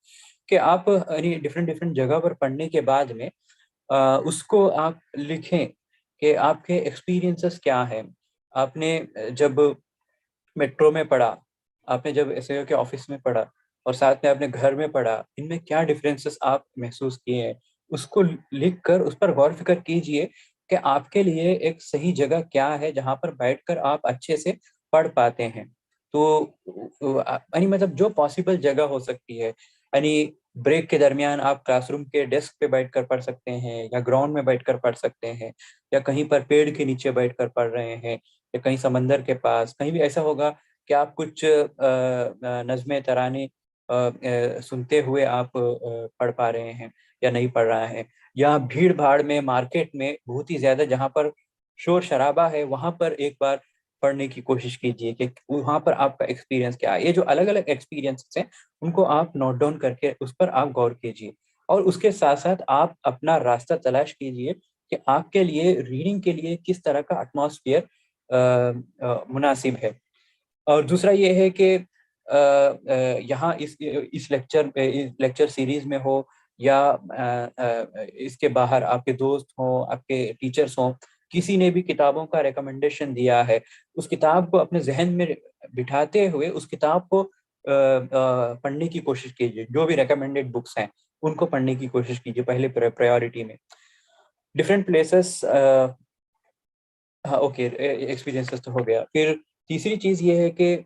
کہ آپ یعنی ڈفرینٹ جگہ پر پڑھنے کے بعد میں اس کو آپ لکھیں کہ آپ کے ایکسپیرینسز کیا ہیں. آپ نے جب میٹرو میں پڑھا، آپ نے جب ایس اے او کے آفس میں پڑھا، اور ساتھ میں اپنے گھر میں پڑھا، ان میں کیا ڈفرینسز آپ محسوس کیے ہیں، اس کو لکھ کر اس پر غور فکر کیجئے کہ آپ کے لیے ایک صحیح جگہ کیا ہے جہاں پر بیٹھ کر آپ اچھے سے پڑھ پاتے ہیں. تو یعنی مطلب جو پاسبل جگہ ہو سکتی ہے، یعنی بریک کے درمیان آپ کلاس روم کے ڈیسک پہ بیٹھ کر پڑھ سکتے ہیں، یا گراؤنڈ میں بیٹھ کر پڑھ سکتے ہیں، یا کہیں پر پیڑ کے نیچے بیٹھ کر پڑھ رہے ہیں، یا کہیں سمندر کے پاس. کہیں بھی ایسا ہوگا کہ آپ کچھ نظمیں، ترانے سنتے ہوئے آپ پڑھ پا رہے ہیں یا نہیں پڑھ رہا ہے، یا بھیڑ بھاڑ میں، مارکیٹ میں بہت ہی زیادہ جہاں پر شور شرابہ ہے وہاں پر ایک بار پڑھنے کی کوشش کیجیے کہ وہاں پر آپ کا ایکسپیرینس کیا ہے. یہ جو الگ الگ ایکسپیرینس ہیں ان کو آپ نوٹ ڈاؤن کر کے اس پر آپ غور کیجیے، اور اس کے ساتھ ساتھ آپ اپنا راستہ تلاش کیجیے کہ آپ کے لیے ریڈنگ کے لیے کس طرح کا ایٹماسفیئر مناسب ہے. اور دوسرا یہ ہے کہ یہاں اس لیکچر سیریز میں ہو یا اس کے باہر آپ کے دوست ہوں، آپ کے ٹیچرز ہوں، کسی نے بھی کتابوں کا ریکمنڈیشن دیا ہے، اس کتاب کو اپنے ذہن میں بٹھاتے ہوئے اس کتاب کو پڑھنے کی کوشش کیجیے. جو بھی ریکمنڈیڈ بکس ہیں ان کو پڑھنے کی کوشش کیجیے پہلے پرائیورٹی میں. ڈفرینٹ پلیسز، ہاں اوکے، ایکسپیرینسز تو ہو گیا. پھر تیسری چیز یہ ہے کہ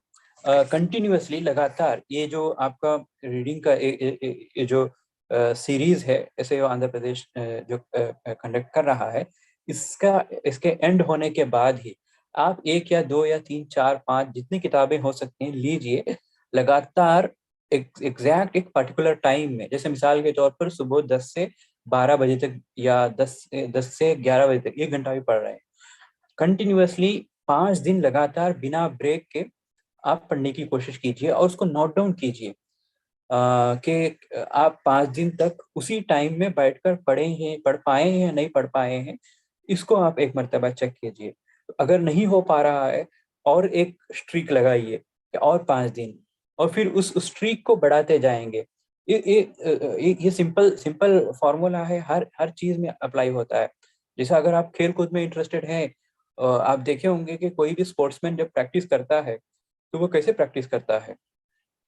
کنٹینیوسلی، لگاتار یہ جو آپ کا ریڈنگ کا جو سیریز ہے ایس اے او آندھرا پردیش جو کنڈکٹ کر رہا ہے، اس کے اینڈ ہونے کے بعد ہی آپ 1 یا 2 یا 3 4 5 جتنی کتابیں ہو سکتی ہیں لیجئے، لگاتار ایگزیکٹ ایک پرٹیکولر ٹائم میں. جیسے مثال کے طور پر صبح 10 سے 12 بجے تک یا 10 سے 11 بجے تک 1 گھنٹہ بھی پڑھ رہے ہیں، کنٹینیوسلی 5 دن لگاتار بنا بریک کے آپ پڑھنے کی کوشش کیجیے، اور اس کو نوٹ ڈاؤن کیجیے کہ آپ 5 دن تک اسی ٹائم میں بیٹھ کر پڑھ پائے ہیں یا نہیں پڑھ پائے ہیں. اس کو آپ ایک مرتبہ چیک کیجیے. اگر نہیں ہو پا رہا ہے اور ایک اسٹریک لگائیے کہ اور 5 دن، اور پھر اس اسٹریک کو بڑھاتے جائیں گے. یہ سمپل فارمولا ہے، ہر چیز میں اپلائی ہوتا ہے. جیسے اگر آپ کھیل کود میں انٹرسٹڈ ہیں، آپ دیکھے ہوں گے کہ کوئی بھی اسپورٹس مین جب پریکٹس کرتا ہے تو وہ کیسے پریکٹس کرتا ہے.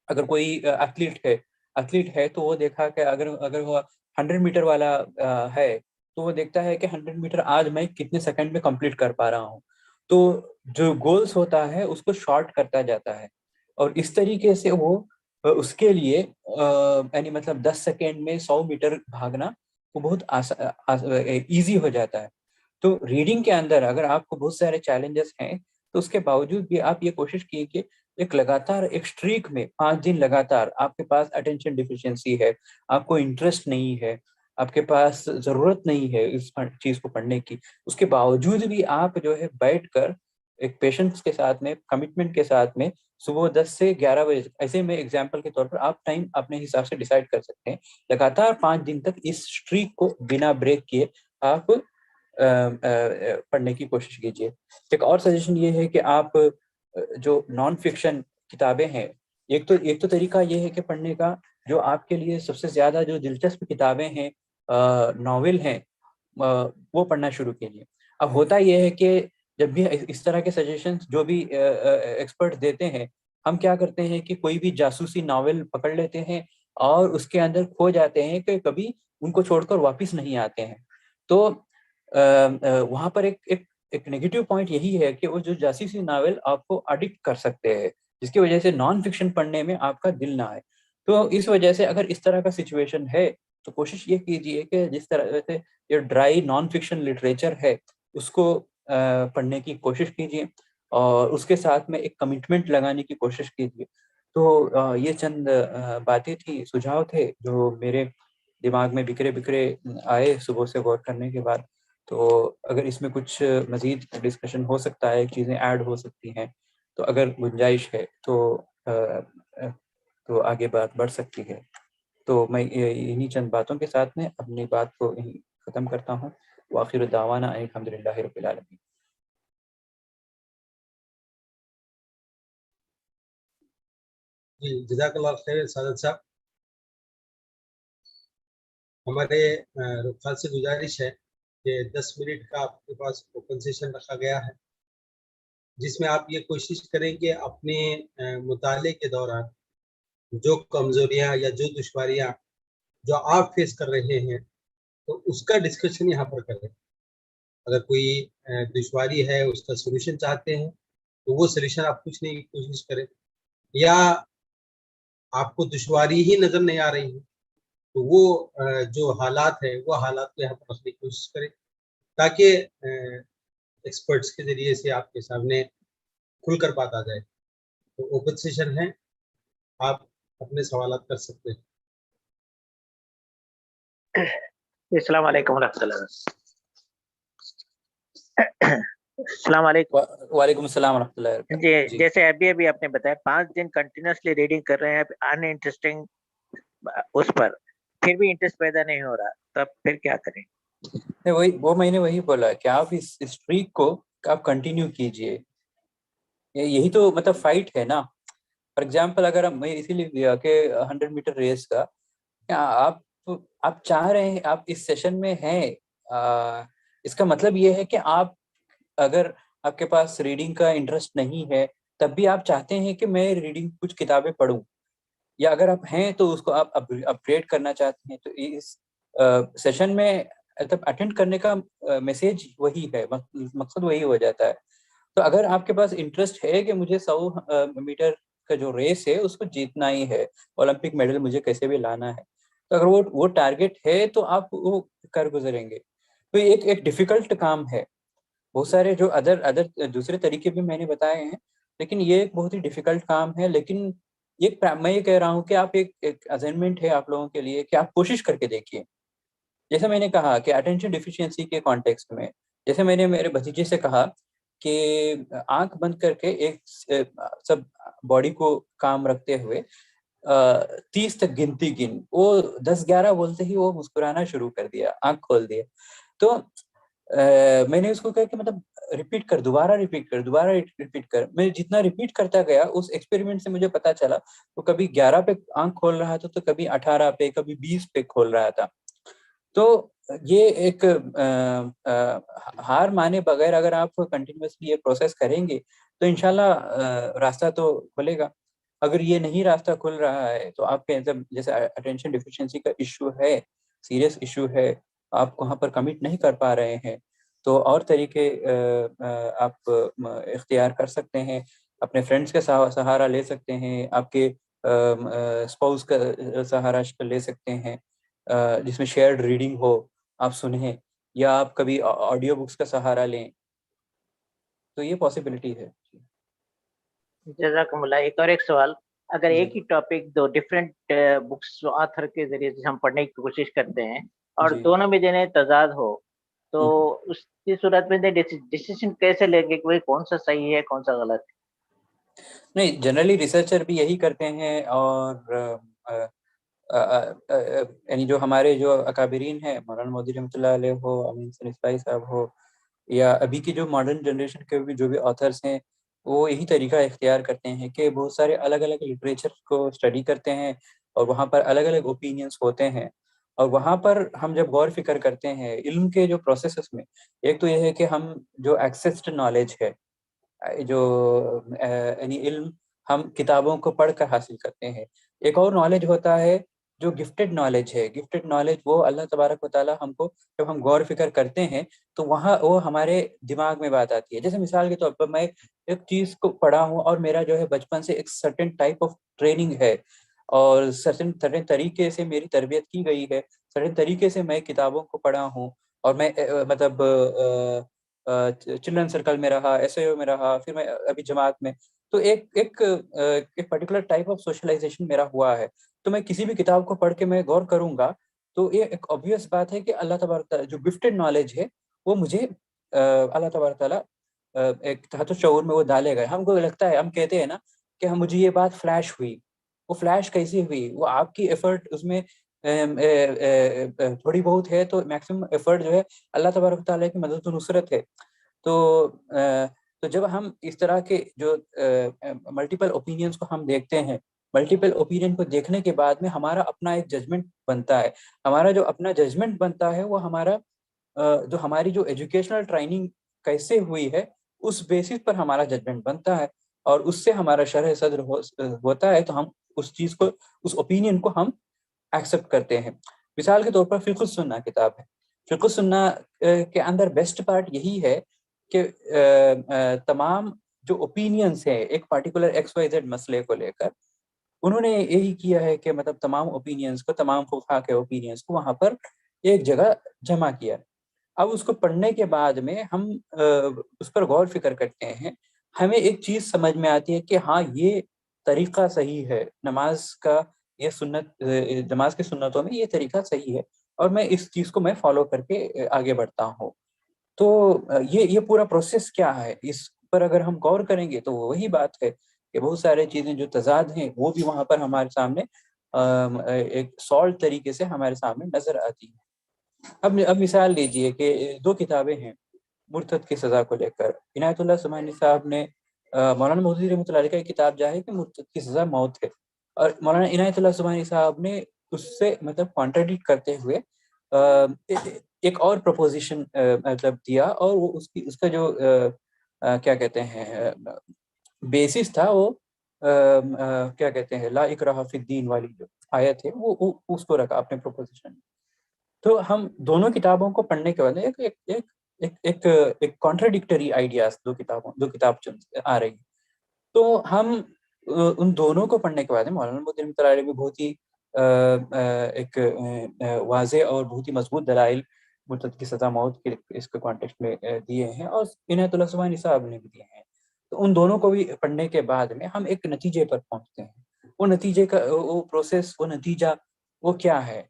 اگر کوئی ایتھلیٹ ہے تو وہ دیکھا کہ اگر وہ 100 میٹر والا ہے تو وہ دیکھتا ہے کہ 100 میٹر آج میں کتنے سیکنڈ میں کمپلیٹ کر پا رہا ہوں. تو جو گولز ہوتا ہے اس کو شارٹ کرتا جاتا ہے، اور اس طریقے سے وہ اس کے لیے یعنی مطلب 10 سیکنڈ میں 100 میٹر بھاگنا وہ بہت ایزی ہو جاتا ہے. تو ریڈنگ کے اندر اگر آپ کو بہت سارے چیلنجز ہیں تو اس کے باوجود بھی آپ یہ کوشش کیے کہ ایک لگاتار ایک اسٹریک میں 5 دن لگاتار آپ کے پاس اٹینشن ڈیفیشنسی ہے, آپ کو انٹرسٹ نہیں ہے, آپ کے پاس ضرورت نہیں ہے اس چیز کو پڑھنے کی, اس کے باوجود بھی آپ جو ہے بیٹھ کر ایک پیشنس کے ساتھ میں, کمٹمنٹ کے ساتھ میں صبح 10 سے 11 بجے, ایسے میں ایگزامپل کے طور پر آپ ٹائم اپنے حساب سے ڈیسائیڈ کر سکتے ہیں, لگاتار 5 دن تک اس اسٹریک کو بنا بریک کیے آپ پڑھنے کی کوشش کیجیے. ایک اور سجیشن یہ ہے کہ آپ جو نان فکشن کتابیں ہیں, ایک تو طریقہ یہ ہے کہ پڑھنے کا جو آپ کے لیے سب سے زیادہ جو دلچسپ کتابیں ہیں, ناول ہیں, وہ پڑھنا شروع کیجیے. اب ہوتا یہ ہے کہ جب بھی اس طرح کے سجیشنز جو بھی ایکسپرٹ دیتے ہیں, ہم کیا کرتے ہیں کہ کوئی بھی جاسوسی ناول پکڑ لیتے ہیں اور اس کے اندر کھو جاتے ہیں کہ کبھی ان کو چھوڑ کر واپس نہیں آتے ہیں. تو وہاں پر ایک نیگیٹو پوائنٹ یہی ہے کہ وہ جو جاسوسی ناول آپ کو ایڈکٹ کر سکتے ہیں, جس کی وجہ سے نان فکشن پڑھنے میں آپ کا دل نہ آئے. تو اس وجہ سے اگر اس طرح کا سچویشن ہے تو کوشش یہ کیجیے کہ جس طرح سے یہ ڈرائی نان فکشن لٹریچر ہے اس کو پڑھنے کی کوشش کیجیے, اور اس کے ساتھ میں ایک کمٹمنٹ لگانے کی کوشش کیجیے. تو یہ چند باتیں تھی, سجھاؤ تھے جو میرے دماغ میں بکھرے آئے صبح سے غور کرنے کے بعد. تو اگر اس میں کچھ مزید ڈسکشن ہو سکتا ہے, چیزیں ایڈ ہو سکتی ہیں, تو اگر گنجائش ہے تو آگے بات بڑھ سکتی ہے. تو میں انہی چند باتوں کے ساتھ میں اپنی بات کو ختم کرتا ہوں. وآخر دعوانا الحمدللہ رب العالمین. جی جزاک اللہ خیر سعادت صاحب. ہمارے رفقا سے گزارش ہے کہ 10 منٹ کا آپ کے پاس اوپن سیشن رکھا گیا ہے, جس میں آپ یہ کوشش کریں کہ اپنے مطالعے کے دوران جو کمزوریاں یا جو دشواریاں جو آپ فیس کر رہے ہیں تو اس کا ڈسکشن یہاں پر کریں. اگر کوئی دشواری ہے, اس کا سولوشن چاہتے ہیں تو وہ سولوشن آپ پوچھنے کی کوشش کریں, یا آپ کو دشواری ہی نظر نہیں آ رہی ہے تو وہ جو حالات ہے وہ حالات کو یہاں پر رکھنے کی کوشش کریں, تاکہ ایکسپرٹس کے ذریعے سے آپ کے سامنے کھل کر بات آ جائے. تو اوپن سیشن ہے, آپ اپنے سوالات کر سکتے ہیں. السلام علیکم ورحمۃ اللہ. السلام علیکم. وعلیکم السلام ورحمۃ اللہ. جی جیسے ابھی آپ نے بتایا 5 دن کنٹینیوسلی ریڈنگ کر رہے ہیں, ان انٹرسٹنگ اس پر پھر بھی انٹرسٹ پیدا نہیں ہو رہا, تب پھر کیا کریں؟ میں نے وہی بولا کہ آپ اس اسٹریک کو آپ کنٹینیو کیجئے. یہی تو مطلب فائٹ ہے نا. فار ایگزامپل اگر میں اسی لیے کہ 100 میٹر ریس کا آپ چاہ رہے ہیں, آپ اس سیشن میں ہیں, اس کا مطلب یہ ہے کہ آپ اگر آپ کے پاس ریڈنگ کا انٹرسٹ نہیں ہے تب بھی آپ چاہتے ہیں کہ میں ریڈنگ کچھ کتابیں پڑھوں, یا اگر آپ ہیں تو اس کو آپ اپگریڈ کرنا چاہتے ہیں. تو اس سیشن میں اٹینڈ کرنے کا میسیج وہی ہے, مقصد وہی ہو جاتا ہے. تو اگر آپ کے پاس انٹرسٹ ہے کہ مجھے 100 میٹر کا جو ریس ہے اس کو جیتنا ہی ہے, اولمپک میڈل مجھے کیسے بھی لانا ہے, تو اگر وہ ٹارگیٹ ہے تو آپ وہ کر گزریں گے. تو ایک ڈیفیکلٹ کام ہے. بہت سارے جو ادر دوسرے طریقے بھی میں نے بتائے ہیں, لیکن یہ ایک بہت ہی ڈیفیکلٹ کام ہے. لیکن میں یہ کہہ رہا ہوں کہ آپ ایک اسائنمنٹ ہے آپ لوگوں کے لیے کہ آپ کوشش کر کے دیکھیے. جیسے میں نے کہا کہ اٹینشن ڈیفیشینسی کے کانٹیکسٹ میں, جیسے میں نے میرے بھتیجے سے کہا کہ آنکھ بند کر کے ایک سب باڈی کو کام رکھتے ہوئے 30 تک گنتی گن, وہ 10-11 بولتے ہی وہ مسکرانا شروع کر دیا, آنکھ کھول دیا. تو میں نے اس کو کہا کہ مطلب دوبارہ ریپیٹ کر. میں جتنا ریپیٹ کرتا گیا اس ایکسپیریمنٹ سے مجھے پتا چلا, تو کبھی 11 پہ آنکھ کھول رہا تھا, تو کبھی 18 پہ, کبھی 20 پہ کھول رہا تھا. تو یہ ایک ہار مانے بغیر اگر آپ کنٹینیوسلی یہ پروسیس کریں گے تو انشاءاللہ راستہ تو کھلے گا. اگر یہ نہیں راستہ کھل رہا ہے تو آپ کے جیسے اٹینشن ڈیفیشینسی کا ایشو ہے, سیریس ایشو ہے, آپ وہاں پر کمٹ نہیں کر پا رہے ہیں, تو اور طریقے آپ اختیار کر سکتے ہیں. اپنے فرینڈس کے سہارا لے سکتے ہیں, آپ کے اسپاؤس کا سہارا لے سکتے ہیں، جس میں شیئرڈ ریڈنگ ہو، آپ سنیں، یا آپ کبھی آڈیو بکس کا سہارا لیں، تو یہ پاسبلٹی ہے. جزاکم اللہ. ایک اور ایک سوال، اگر جی. ایک ہی ٹاپک دو ڈفرینٹ بکس آتھر کے ذریعے سے ہم پڑھنے کی کوشش کرتے ہیں اور جی. دونوں میں جنہیں تضاد ہو، تو اس کی صورت میں ڈیسیژن کیسے لیں گے کہ کون سا صحیح ہے کون سا غلط ہے؟ نہیں، جنرلی ریسرچر بھی یہی کرتے ہیں، اور یعنی جو ہمارے جو اکابرین ہیں، مولانا مودودی رحمۃ اللہ علیہ ہو، امین حسن اصفہانی صاحب ہو، یا ابھی کی جو ماڈرن جنریشن کے بھی جو بھی آتھرس ہیں، وہ یہی طریقہ اختیار کرتے ہیں کہ بہت سارے الگ الگ لٹریچر کو اسٹڈی کرتے ہیں، اور وہاں پر الگ الگ اوپینینس ہوتے ہیں، اور وہاں پر ہم جب غور فکر کرتے ہیں علم کے جو پروسیسز میں، ایک تو یہ ہے کہ ہم جو ایکسیسڈ نالج ہے، جو یعنی علم ہم کتابوں کو پڑھ کر حاصل کرتے ہیں، ایک اور نالج ہوتا ہے جو گفٹڈ نالج ہے. گفٹڈ نالج وہ اللہ تبارک و تعالیٰ ہم کو جب ہم غور فکر کرتے ہیں تو وہاں وہ ہمارے دماغ میں بات آتی ہے. جیسے مثال کے طور پر میں ایک چیز کو پڑھا ہوں، اور میرا جو ہے بچپن سے ایک سرٹن ٹائپ آف ٹریننگ ہے، اور سرٹن طریقے سے میری تربیت کی گئی ہے، سرٹن طریقے سے میں کتابوں کو پڑھا ہوں، اور میں مطلب چلڈرن سرکل میں رہا، ایس اے او میں رہا، پھر میں ابھی جماعت میں، تو ایک پرٹیکولر ٹائپ آف سوشلائزیشن میرا ہوا ہے. تو میں کسی بھی کتاب کو پڑھ کے میں غور کروں گا تو یہ ایک obvious بات ہے کہ اللہ تبارک تعالیٰ جو گفٹڈ نالج ہے وہ مجھے اللہ تبارک تعالیٰ ایک تحت الشعور میں وہ ڈالے گئے. ہم کو لگتا ہے، ہم کہتے ہیں نا کہ مجھے یہ بات فلیش ہوئی. وہ فلیش کیسی ہوئی؟ وہ آپ کی ایفرٹ اس میں تھوڑی بہت ہے، تو میکسیمم ایفرٹ جو ہے اللہ تبارک تعالیٰ کی مدد و نصرت ہے. تو جب ہم اس طرح کے جو ملٹیپل اوپینینس کو ہم دیکھتے ہیں، ملٹیپل اوپینین کو دیکھنے کے بعد میں ہمارا اپنا ایک ججمنٹ بنتا ہے. ہمارا جو اپنا ججمنٹ بنتا ہے وہ ہمارا جو ہماری جو ایجوکیشنل ٹریننگ کیسے ہوئی ہے اس بیسس پر ہمارا ججمنٹ بنتا ہے، اور اس سے ہمارا شرح صدر ہوتا ہے، تو ہم اس چیز کو، اس اوپینین کو ہم ایکسیپٹ کرتے ہیں. مثال کے طور پر فقہ السنہ کتاب ہے. فقہ السنہ کے اندر بیسٹ پارٹ یہی ہے کہ تمام جو اوپینینس ہیں ایک پارٹیکولر ایکس وائی زیڈ مسئلے کو لے کر، انہوں نے یہی کیا ہے کہ مطلب تمام اوپینینس کو، تمام فقہاء کے اوپینینس کو وہاں پر ایک جگہ جمع کیا. اب اس کو پڑھنے کے بعد میں ہم اس پر غور فکر کرتے ہیں، ہمیں ایک چیز سمجھ میں آتی ہے کہ ہاں یہ طریقہ صحیح ہے، نماز کا یہ سنت، نماز کی سنتوں میں یہ طریقہ صحیح ہے، اور میں اس چیز کو میں فالو کر کے آگے بڑھتا ہوں. تو یہ پورا پروسیس کیا ہے، اس پر اگر ہم غور کریں گے تو وہی بات ہے کہ بہت سارے چیزیں جو تضاد ہیں وہ بھی وہاں پر ہمارے سامنے ایک سالٹ طریقے سے ہمارے سامنے نظر آتی ہیں. اب مثال لیجئے کہ دو کتابیں ہیں مرتد کی سزا کو لے کر. عنایت اللہ سبحانی صاحب نے مولانا مودودی رحمۃ اللہ علیہ کا ایک کتاب جو ہے کہ مرتد کی سزا موت ہے، اور مولانا عنایت اللہ سبحانی صاحب نے اس سے مطلب کانٹراڈکٹ کرتے ہوئے ایک اور پروپوزیشن مطلب دیا، اور وہ اس کا جو کیا کہتے ہیں بیسس تھا، وہ کیا کہتے ہیں لا اکراہ فی الدین والی جو آیت ہے وہ اس کو رکھا اپنے پروپوزیشن میں. تو ہم دونوں کتابوں کو پڑھنے کے بعد ایک کانٹراڈکٹری آئیڈیاز دو کتاب آ رہی ہیں. تو ہم ان دونوں کو پڑھنے کے بعد مولانا مودودی رحمۃ اللہ علیہ بھی بہت ہی ایک واضح اور بہت ہی مضبوط دلائل مرتد کی سزا موت کے اس کے کانٹیکسٹ میں دیے ہیں، اور عنایت اللہ سبحانی صاحب نے بھی دیے ہیں. تو ان دونوں کو بھی پڑھنے کے بعد میں ہم ایک نتیجے پر پہنچتے ہیں. وہ نتیجے کا وہ پروسیس، وہ نتیجہ وہ کیا ہے،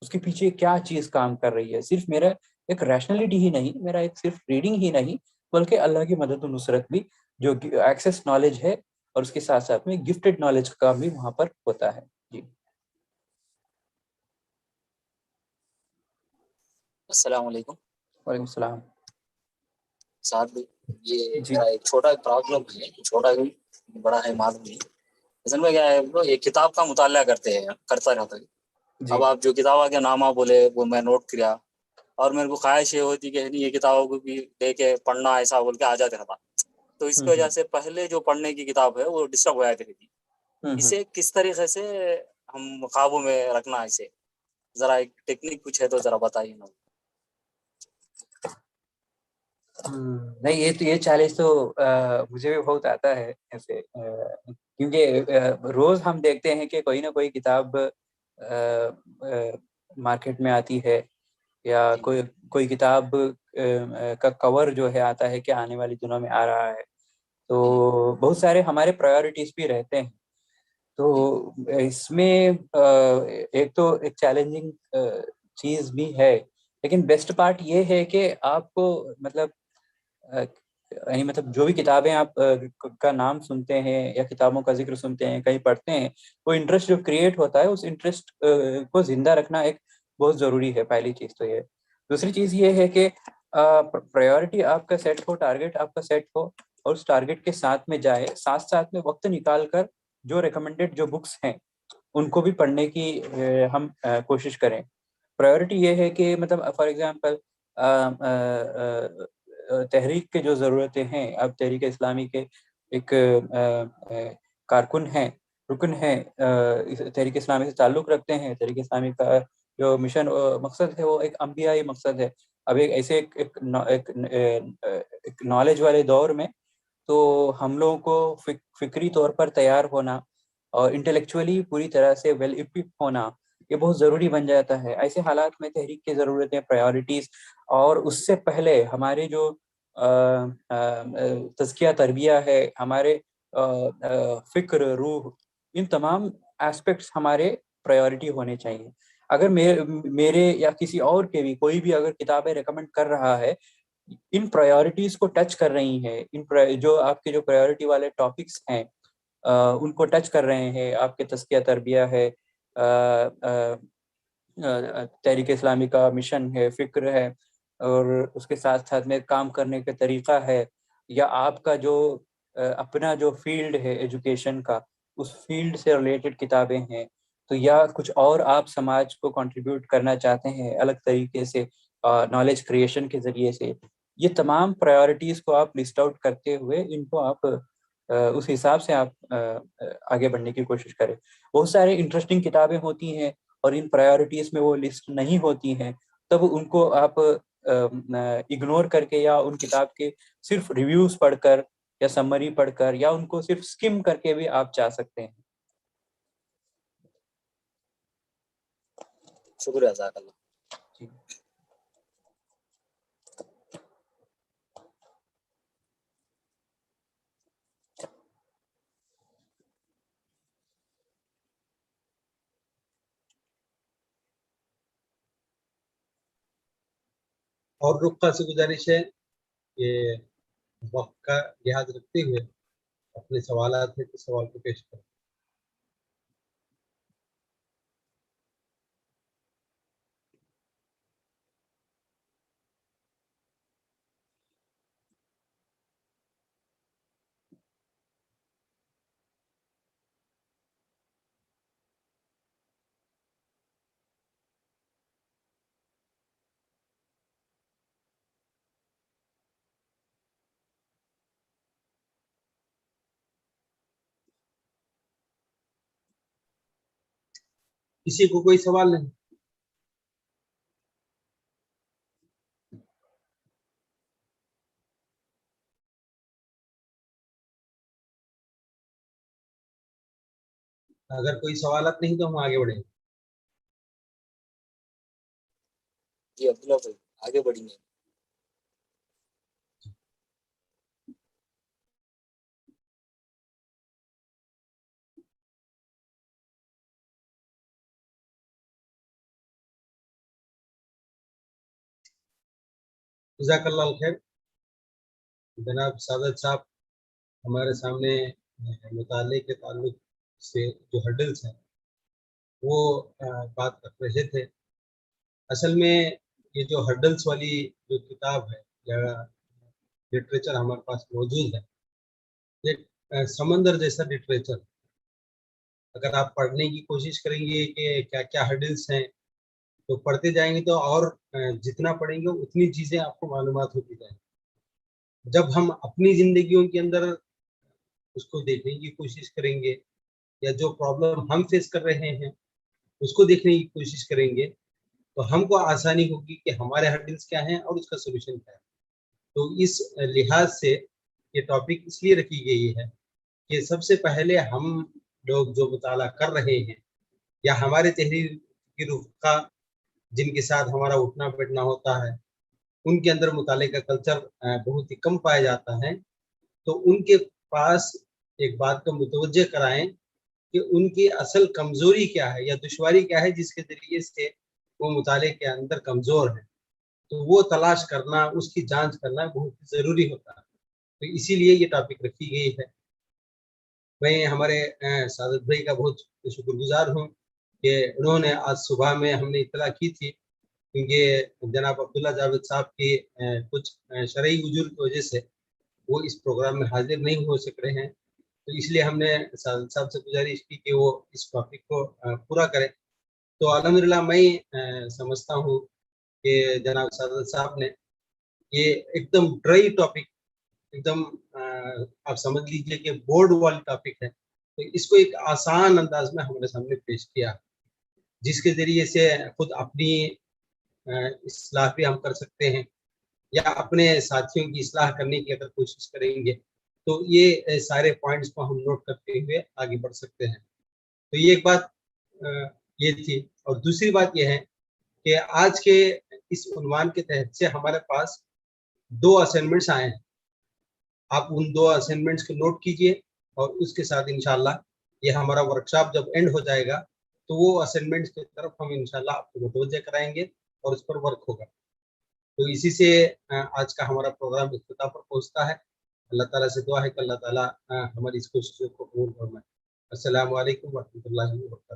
اس کے پیچھے کیا چیز کام کر رہی ہے. صرف میرا ایک ریشنلٹی ہی نہیں، میرا ایک صرف ریڈنگ ہی نہیں، بلکہ اللہ کی مدد و نصرت بھی، جو ایکسیس نالج ہے، اور اس کے ساتھ ساتھ میں گفٹڈ نالج کا بھی وہاں پر ہوتا ہے. جی السلام علیکم. وعلیکم السلام. صاحب یہ جی میرا ایک چھوٹا پرابلم ہے، چھوٹا بھی بڑا ہے معلوم نہیں. اصل میں کیا ہے، یہ کتاب کا مطالعہ کرتا رہتا ہے. جی اب آپ جو کتابوں کے نامہ بولے وہ میں نوٹ کیا، اور میرے کو خواہش یہ ہوتی کہ یہ کتابوں کو بھی لے کے پڑھنا ایسا بول کے آ جاتے رہتا. تو اس کی وجہ سے پہلے جو پڑھنے کی کتاب ہے وہ ڈسٹرب ہو جاتی رہتی. اسے کس طریقے سے ہم قابو میں رکھنا، اسے ذرا ایک ٹیکنیک کچھ ہے تو ذرا بتائیے نا. نہیں یہ چیلنج تو مجھے بھی بہت آتا ہے ایسے، کیونکہ روز ہم دیکھتے ہیں کہ کوئی نہ کوئی کتاب مارکیٹ میں آتی ہے، یا کوئی کتاب کا کور جو ہے آتا ہے کہ آنے والی دنوں میں آ رہا ہے، تو بہت سارے ہمارے پرائیورٹیز بھی رہتے ہیں. تو اس میں ایک تو ایک چیلنجنگ چیز بھی ہے، لیکن بیسٹ پارٹ یہ ہے کہ آپ کو مطلب یعنی مطلب جو بھی کتابیں آپ کا نام سنتے ہیں یا کتابوں کا ذکر سنتے ہیں، کہیں پڑھتے ہیں، وہ انٹرسٹ جو کریٹ ہوتا ہے، اس انٹرسٹ کو زندہ رکھنا ایک بہت ضروری ہے. پہلی چیز تو یہ. دوسری چیز یہ ہے کہ پرائیورٹی آپ کا سیٹ ہو، ٹارگیٹ آپ کا سیٹ ہو، اور اس ٹارگیٹ کے ساتھ میں جائے، ساتھ ساتھ میں وقت نکال کر جو ریکمنڈیڈ جو بکس ہیں ان کو بھی پڑھنے کی ہم کوشش کریں. پرائیورٹی یہ ہے کہ مطلب فار ایگزامپل تحریک کے جو ضرورتیں ہیں، اب تحریک اسلامی کے ایک کارکن ہیں، رکن ہیں، تحریک اسلامی سے تعلق رکھتے ہیں. تحریک اسلامی کا جو مشن مقصد ہے وہ ایک انبیائی مقصد ہے. اب ایک نالج والے دور میں تو ہم لوگوں کو فکری طور پر تیار ہونا اور انٹلیکچولی پوری طرح سے ویل اکوپ ہونا یہ بہت ضروری بن جاتا ہے. ایسے حالات میں تحریک کی ضرورتیں، پرائیورٹیز، اور اس سے پہلے ہمارے جو تزکیہ تربیہ ہے، ہمارے فکر، روح، ان تمام ایسپیکٹس ہمارے پرائیورٹی ہونے چاہیے. اگر میرے یا کسی اور کے بھی کوئی بھی اگر کتابیں ریکمنڈ کر رہا ہے، ان پرائیورٹیز کو ٹچ کر رہی ہیں، جو آپ کے جو پرائیورٹی والے ٹاپکس ہیں ان کو ٹچ کر رہے ہیں، آپ کے تزکیہ تربیہ ہے، تحریک اسلامی کا مشن ہے، فکر ہے، اور اس کے ساتھ ساتھ میں کام کرنے کا طریقہ ہے، یا آپ کا جو اپنا جو فیلڈ ہے ایجوکیشن کا، اس فیلڈ سے ریلیٹڈ کتابیں ہیں، تو یا کچھ اور آپ سماج کو کنٹریبیوٹ کرنا چاہتے ہیں الگ طریقے سے نالج کریشن کے ذریعے سے، یہ تمام پرائیورٹیز کو آپ لسٹ آؤٹ کرتے ہوئے ان کو آپ اس حساب سے آپ آگے بڑھنے کی کوشش کریں. بہت سارے انٹرسٹنگ کتابیں ہوتی ہیں اور ان پرائیورٹیز میں وہ لسٹ نہیں ہوتی ہیں، تب ان کو آپ اگنور کر کے یا ان کتاب کے صرف ریویوز پڑھ کر یا سمری پڑھ کر یا ان کو صرف سکم کر کے بھی آپ جا سکتے ہیں. شکریہ جزاک اللہ. اور رقہ سے گزارش ہے کہ وقت کا لحاظ رکھتے ہوئے اپنے سوالات ہیں تو سوال کو پیش کریں. کسی کو کوئی سوال نہیں؟ اگر کوئی سوالات نہیں تو ہم آگے بڑھیں. جی عبداللہ بھائی آگے بڑھیں گے. جزاک اللہ خیر. جناب سعادت صاحب ہمارے سامنے مطالعے کے تعلق سے جو ہرڈلس ہیں وہ بات کر رہے تھے. اصل میں یہ جو ہرڈلس والی جو کتاب ہے یا لٹریچر ہمارے پاس موجود ہے، یہ سمندر جیسا لٹریچر. اگر آپ پڑھنے کی کوشش کریں گے کہ کیا کیا ہرڈلس ہیں تو پڑھتے جائیں گے تو اور جتنا پڑھیں گے اتنی چیزیں آپ کو معلومات ہوتی جائیں. جب ہم اپنی زندگیوں کے اندر اس کو دیکھنے کی کوشش کریں گے یا جو پرابلم ہم فیس کر رہے ہیں اس کو دیکھنے کی کوشش کریں گے تو ہم کو آسانی ہوگی کہ ہمارے ہرڈلس کیا ہیں اور اس کا سولوشن کیا ہے. تو اس لحاظ سے یہ ٹاپک اس لیے رکھی گئی ہے کہ سب سے پہلے ہم لوگ جو مطالعہ کر رہے ہیں یا ہمارے تحریر کی رفقا جن کے ساتھ ہمارا اٹھنا بیٹھنا ہوتا ہے ان کے اندر مطالعے کا کلچر بہت ہی کم پایا جاتا ہے، تو ان کے پاس ایک بات کا متوجہ کرائیں کہ ان کی اصل کمزوری کیا ہے یا دشواری کیا ہے جس کے ذریعے سے وہ مطالعے کے اندر کمزور ہے، تو وہ تلاش کرنا، اس کی جانچ کرنا بہت ضروری ہوتا ہے۔ تو اسی لیے یہ ٹاپک رکھی گئی ہے۔ میں ہمارے سعادت بھائی کا بہت شکر گزار ہوں کہ انہوں نے آج صبح میں ہم نے اطلاع کی تھی، کیونکہ جناب عبداللہ جاوید صاحب کی کچھ شرعی وجوہ کی وجہ سے وہ اس پروگرام میں حاضر نہیں ہو سک رہے ہیں، تو اس لیے ہم نے سعادت صاحب سے گزارش کی کہ وہ اس ٹاپک کو پورا کریں۔ تو الحمدللہ میں سمجھتا ہوں کہ جناب سعادت صاحب نے یہ ایک دم ڈرائی ٹاپک، ایک دم آپ سمجھ لیجئے کہ بورڈ والی ٹاپک ہے، تو اس کو ایک آسان انداز میں ہمارے سامنے پیش کیا، جس کے ذریعے سے خود اپنی اصلاح بھی ہم کر سکتے ہیں یا اپنے ساتھیوں کی اصلاح کرنے کی اگر کوشش کریں گے تو یہ سارے پوائنٹس کو ہم نوٹ کرتے ہوئے آگے بڑھ سکتے ہیں۔ تو یہ ایک بات یہ تھی، اور دوسری بات یہ ہے کہ آج کے اس عنوان کے تحت سے ہمارے پاس 2 اسائنمنٹس آئے ہیں۔ آپ ان 2 اسائنمنٹس کو نوٹ کیجئے اور اس کے ساتھ انشاءاللہ یہ ہمارا ورکشاپ جب اینڈ ہو جائے گا تو وہ اسائنمنٹس کی طرف ہم انشاءاللہ آپ کو متوجہ کرائیں گے اور اس پر ورک ہوگا۔ تو اسی سے آج کا ہمارا پروگرام اختتام پر پہنچتا ہے۔ اللہ تعالیٰ سے دعا ہے کہ اللہ تعالیٰ ہماری اس کوششوں کو قبول فرمائے۔ السلام علیکم ورحمۃ اللہ وبرکاتہ۔